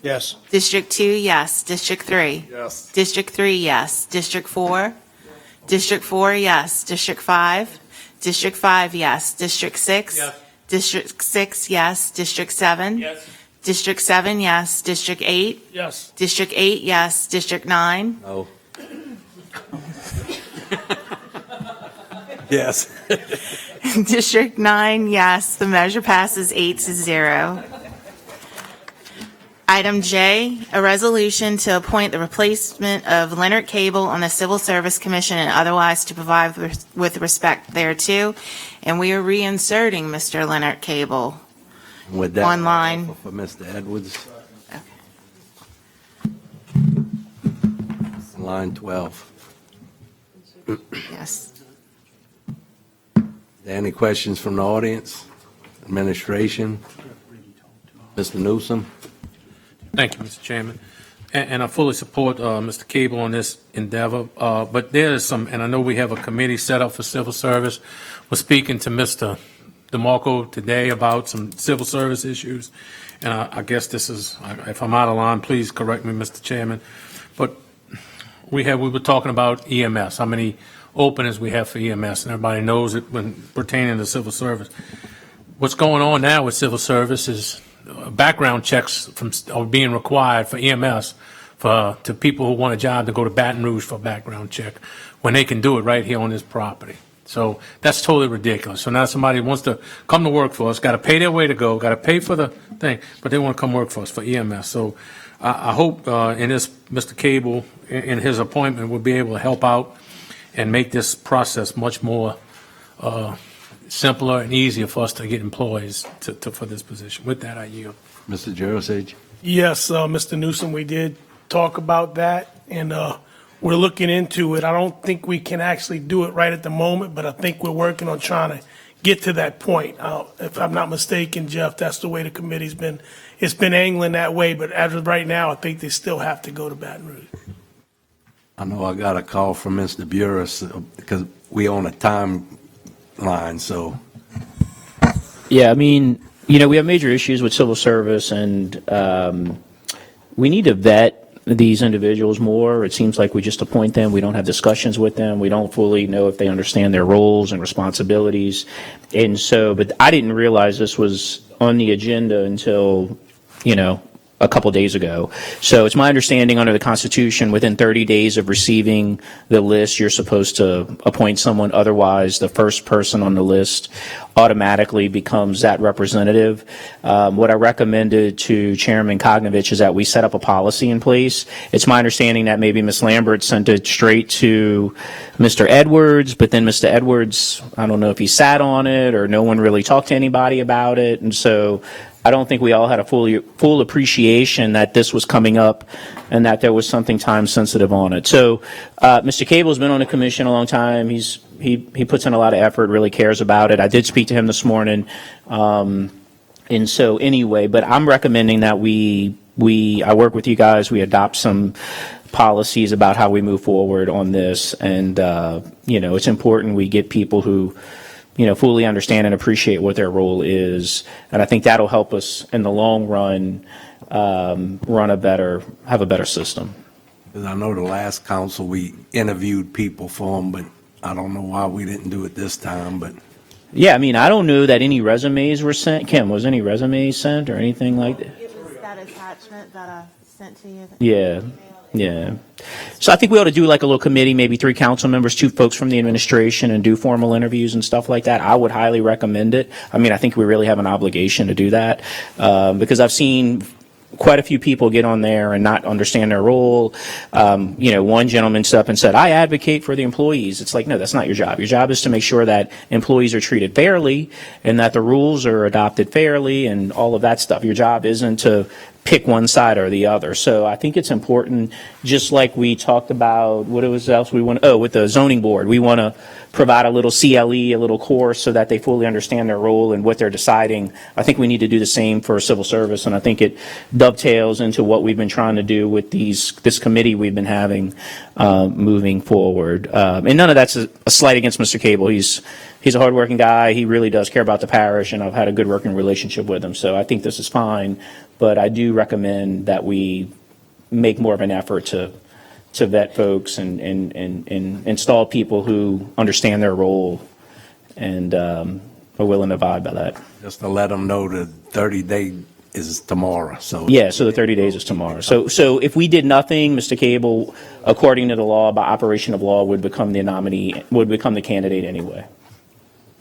Yes. District 2, yes. District 3? Yes. District 3, yes. District 4? District 4, yes. District 5? District 5, yes. District 6? Yes. District 6, yes. District 7? Yes. District 7, yes. District 8? Yes. District 8, yes. District 9? No. Yes. District 9, yes. The measure passes 8-0. Item J, a resolution to appoint the replacement of Leonard Cable on the Civil Service Commission and otherwise to provide with respect thereto. And we are reinserting Mr. Leonard Cable. With that, Online. For Mr. Edwards. Line 12. Yes. Any questions from the audience? Administration? Mr. Newsom? Thank you, Mr. Chairman. And I fully support Mr. Cable on this endeavor, but there is some, and I know we have a committee set up for civil service. We're speaking to Mr. DeMarco today about some civil service issues, and I guess this is, if I'm out of line, please correct me, Mr. Chairman. But we were talking about EMS, how many openings we have for EMS, and everybody knows it when pertaining to civil service. What's going on now with civil service is background checks are being required for EMS to people who want a job to go to Baton Rouge for a background check when they can do it right here on this property. So that's totally ridiculous. So now somebody wants to come to work for us, got to pay their way to go, got to pay for the thing, but they want to come work for us for EMS. So I hope in this, Mr. Cable, in his appointment, will be able to help out and make this process much more simpler and easier for us to get employees for this position. With that, I yield. Mr. Jurasich? Yes, Mr. Newsom, we did talk about that, and we're looking into it. I don't think we can actually do it right at the moment, but I think we're working on trying to get to that point. If I'm not mistaken, Jeff, that's the way the committee's been. It's been angling that way, but as of right now, I think they still have to go to Baton Rouge. I know I got a call from Mr. Burris because we on a timeline, so. Yeah, I mean, we have major issues with civil service, and we need to vet these individuals more. It seems like we just appoint them. We don't have discussions with them. We don't fully know if they understand their roles and responsibilities. And so, but I didn't realize this was on the agenda until, a couple days ago. So it's my understanding under the Constitution, within 30 days of receiving the list, you're supposed to appoint someone. Otherwise, the first person on the list automatically becomes that representative. What I recommended to Chairman Kognovich is that we set up a policy in place. It's my understanding that maybe Ms. Lambert sent it straight to Mr. Edwards, but then Mr. Edwards, I don't know if he sat on it or no one really talked to anybody about it. And so I don't think we all had a full appreciation that this was coming up and that there was something time sensitive on it. So Mr. Cable's been on the commission a long time. He puts in a lot of effort, really cares about it. I did speak to him this morning. And so anyway, but I'm recommending that I work with you guys, we adopt some policies about how we move forward on this. And, it's important we get people who fully understand and appreciate what their role is. And I think that'll help us in the long run have a better system. 'Cause I know the last council, we interviewed people for them, but I don't know why we didn't do it this time, but. Yeah, I mean, I don't know that any resumes were sent. Kim, was any resumes sent or anything like that? It was that attachment that I sent to you. Yeah. Yeah. So I think we ought to do like a little committee, maybe 3 council members, 2 folks from the administration, and do formal interviews and stuff like that. I would highly recommend it. I mean, I think we really have an obligation to do that because I've seen quite a few people get on there and not understand their role. One gentleman stood up and said, I advocate for the employees. It's like, no, that's not your job. Your job is to make sure that employees are treated fairly and that the rules are adopted fairly and all of that stuff. Your job isn't to pick one side or the other. So I think it's important, just like we talked about, what else we want, with the zoning board, we want to provide a little CLE, a little course so that they fully understand their role and what they're deciding. I think we need to do the same for civil service, and I think it dovetails into what we've been trying to do with this committee we've been having moving forward. And none of that's a slight against Mr. Cable. He's a hardworking guy. He really does care about the parish, and I've had a good working relationship with him. So I think this is fine, but I do recommend that we make more of an effort to vet folks and install people who understand their role and are willing to abide by that. Just to let them know the 30-day is tomorrow, so. Yeah, so the 30 days is tomorrow. So if we did nothing, Mr. Cable, according to the law, by operation of law, would become the nominee, would become the candidate anyway.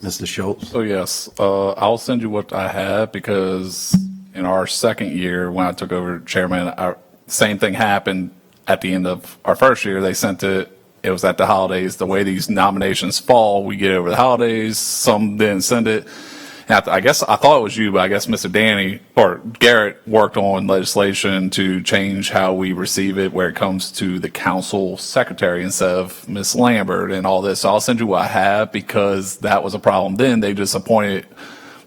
Mr. Schultz? So yes, I'll send you what I have because in our second year, when I took over chairman, same thing happened at the end of our first year. They sent it was at the holidays. The way these nominations fall, we get over the holidays. Some didn't send it. And I guess I thought it was you, but I guess Mr. Danny or Garrett worked on legislation to change how we receive it where it comes to the council secretary instead of Ms. Lambert and all this. So I'll send you what I have because that was a problem then. They just appointed,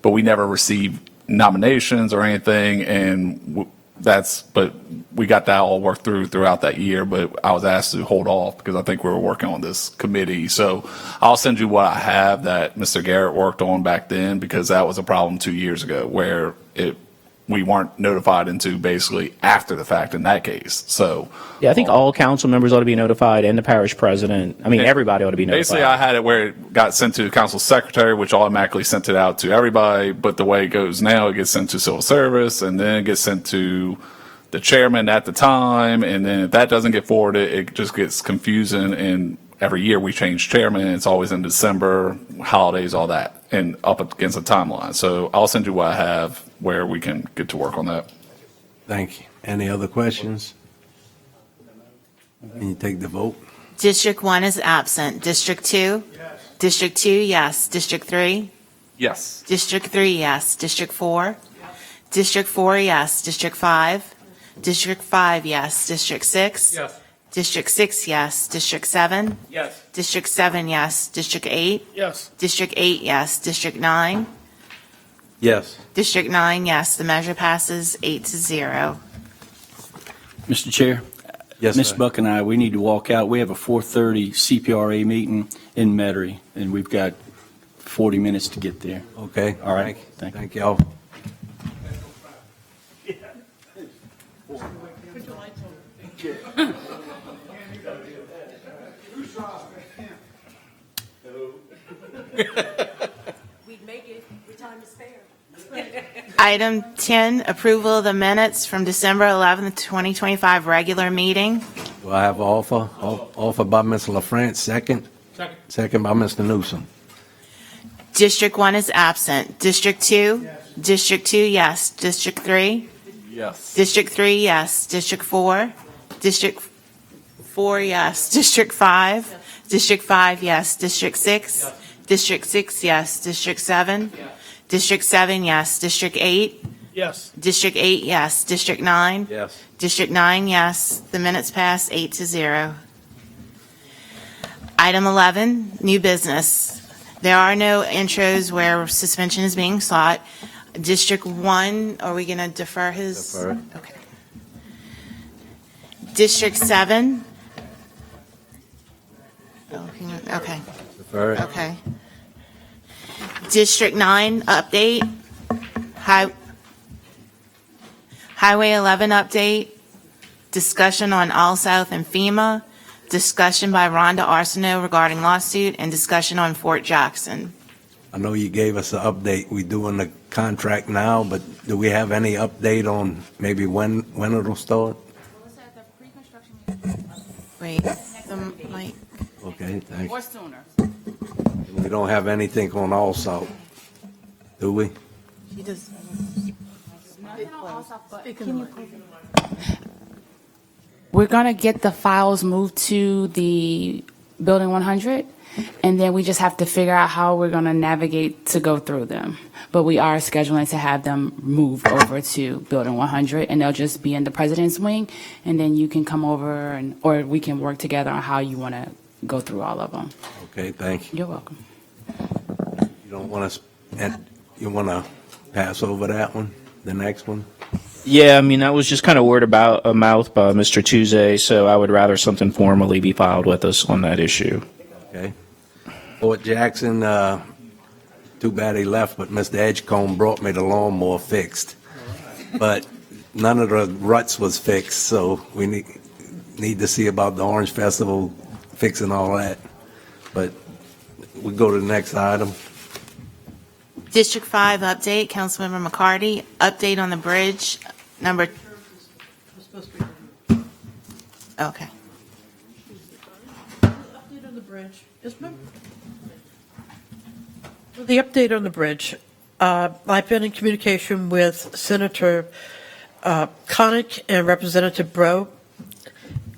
but we never received nominations or anything. And but we got that all worked throughout that year, but I was asked to hold off because I think we were working on this committee. So I'll send you what I have that Mr. Garrett worked on back then because that was a problem 2 years ago where we weren't notified into basically after the fact in that case. So yeah, I think all council members ought to be notified and the parish president. I mean, everybody ought to be notified. Basically, I had it where it got sent to the council secretary, which automatically sent it out to everybody. But the way it goes now, it gets sent to civil service and then it gets sent to the chairman at the time. And then if that doesn't get forwarded, it just gets confusing. And every year we change chairman. It's always in December, holidays, all that, and up against a timeline. So I'll send you what I have where we can get to work on that. Thank you. Any other questions? Can you take the vote? District 1 is absent. District 2? Yes. District 2, yes. District 3? Yes. District 3, yes. District 4? Yes. District 4, yes. District 5? District 5, yes. District 6? Yes. District 6, yes. District 7? Yes. District 7, yes. District 8? Yes. District 8, yes. District 9? Yes. District 9, yes. The measure passes 8-0. Mr. Chair? Yes, Ms. sir. Buck and I, we need to walk out. We have a 4:30 CPRA meeting in Metairie, and we've got 40 minutes to get there. Okay. All right. Thank you. Thank y'all. We'd make it. Your time is fair. Item 10, approval of the minutes from December 11th, 2025 regular meeting. Do I have an offer? Offer by Mr. LaFrance, second. Second. Second by Mr. Newsom. District 1 is absent. District 2? District 2, yes. District 3? Yes. District 3, yes. District 4? District 4, yes. District 5? District 5, yes. District 6? District 6, yes. District 7? District 7, yes. District 8? Yes. District 8, yes. District 9? Yes. District 9, yes. The minutes pass 8-0. Item 11, new business. There are no intros where suspension is being sought. District 1, are we going to defer his? Defer it. Okay. District 7? Okay, Defer it. okay. District 9, update. Highway 11 update. Discussion on All South and FEMA. Discussion by Rhonda Arsenault regarding lawsuit, and discussion on Fort Jackson. I know you gave us an update. We're doing the contract now, but do we have any update on maybe when it'll start? Wait, Mike. Okay, thanks. Or sooner. We don't have anything on All South, do we? She does. We're going to get the files moved to the Building 100, and then we just have to figure out how we're going to navigate to go through them. But we are scheduling to have them moved over to Building 100, and they'll just be in the president's wing, and then you can come over, or we can work together on how you want to go through all of them. Okay, thank you. You're welcome. You don't want to pass over that one, the next one? Yeah, I mean, that was just kind of word about a mouth by Mr. Tuesday, so I would rather something formally be filed with us on that issue. Okay. Fort Jackson, too bad he left, but Mr. Edgecombe brought me the lawnmower fixed. But none of the ruts was fixed, so we need to see about the Orange Festival fixing all that. But we go to the next item. District 5 update, Councilmember McCarty. Update on the bridge, number. Okay. Update on the bridge. The update on the bridge. I've been in communication with Senator Connick and Representative Breaux,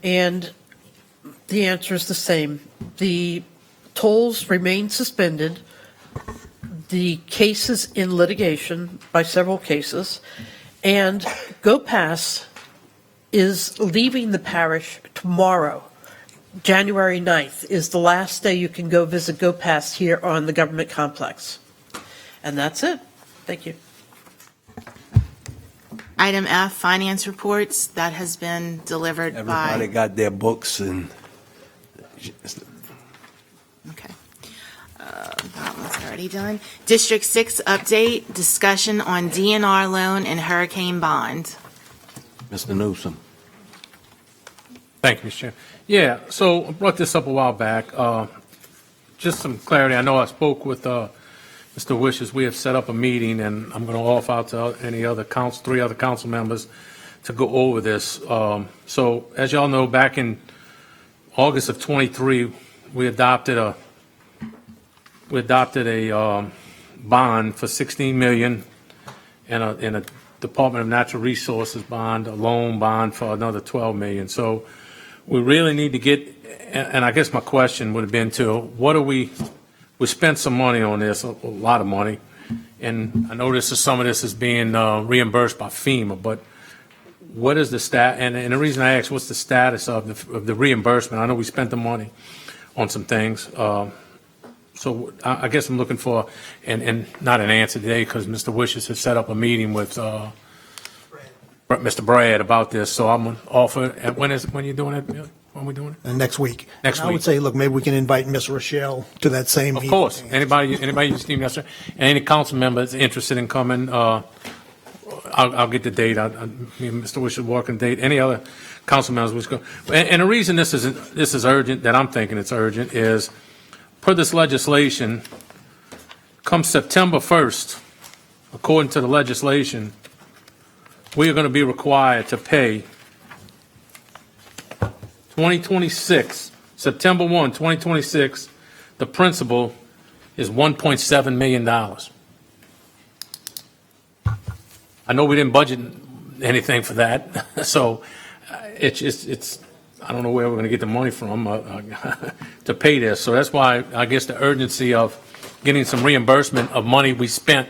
and the answer is the same. The tolls remain suspended. The case is in litigation by several cases, and GoPass is leaving the parish tomorrow. January 9th is the last day you can go visit GoPass here on the government complex. And that's it. Thank you. Item F, finance reports. That has been delivered Everybody by. got their books and Okay. That one's already done. District 6 update, discussion on DNR loan and hurricane bond. Mr. Newsom. Thank you, Mr. Chair. Yeah, so I brought this up a while back. Just some clarity. I know I spoke with Mr. Wishes. We have set up a meeting, and I'm going to offer out to any other council, 3 other council members to go over this. So as y'all know, back in August of '23, we adopted a bond for $16 million and a Department of Natural Resources bond, a loan bond for another $12 million. So we really need to get, and I guess my question would have been we spent some money on this, a lot of money, and I know some of this is being reimbursed by FEMA, but what is the and the reason I asked, what's the status of the reimbursement? I know we spent the money on some things. So I guess I'm looking for, and not an answer today, because Mr. Wishes has set up a meeting with Mr. Brad about this, so I'm going to offer, when are you doing it? When are we doing it? Next week. Next I week. would say, look, maybe we can invite Ms. Rochelle to that same meeting. Of course. Anybody you see yesterday, and any council member that's interested in coming, I'll get the date. Me and Mr. Wishes working date. Any other council members which go. And the reason this is urgent, that I'm thinking it's urgent, is per this legislation, come September 1st according to the legislation, we are going to be required to pay 2026, September 1, 2026, the principal is $1.7 million. I know we didn't budget anything for that, so it's I don't know where we're going to get the money from to pay this. So that's why I guess the urgency of getting some reimbursement of money we spent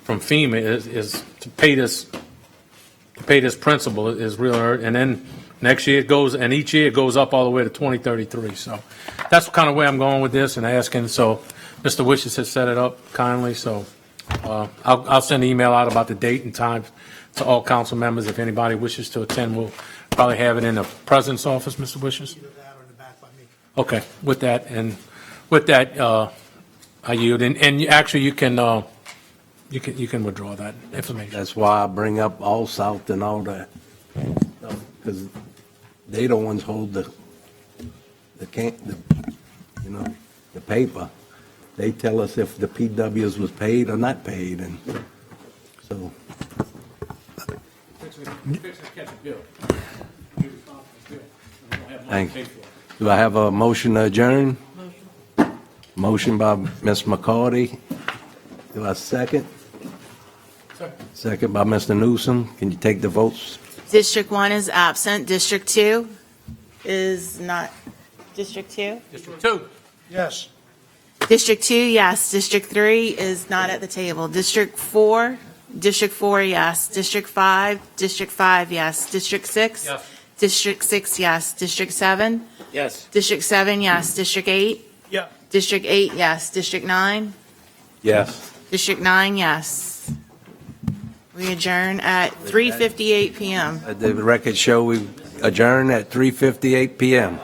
from FEMA is to pay this principal is real urgent. And then next year it goes, and each year it goes up all the way to 2033. So that's kind of where I'm going with this and asking. So Mr. Wishes has set it up kindly. So I'll send an email out about the date and time to all council members. If anybody wishes to attend, we'll probably have it in the president's office, Mr. Wishes. Okay, with that, I yield. And actually, you can withdraw that information. That's why I bring up All South and all that, because they the ones hold the paper. They tell us if the PWs was paid or not paid, and so. Thank you. Do I have a motion to adjourn? Motion by Ms. McCarty. Do I have a second? Second by Mr. Newsom. Can you take the votes? District 1 is absent. District 2 is not. District 2? District 2. Yes. District 2, yes. District 3 is not at the table. District 4, yes. District 5, yes. District 6? Yes. District 6, yes. District 7? Yes. District 7, yes. District 8? Yeah. District 8, yes. District 9? Yes. District 9, yes. We adjourn at 3:58 PM. The record show we adjourn at 3:58 PM.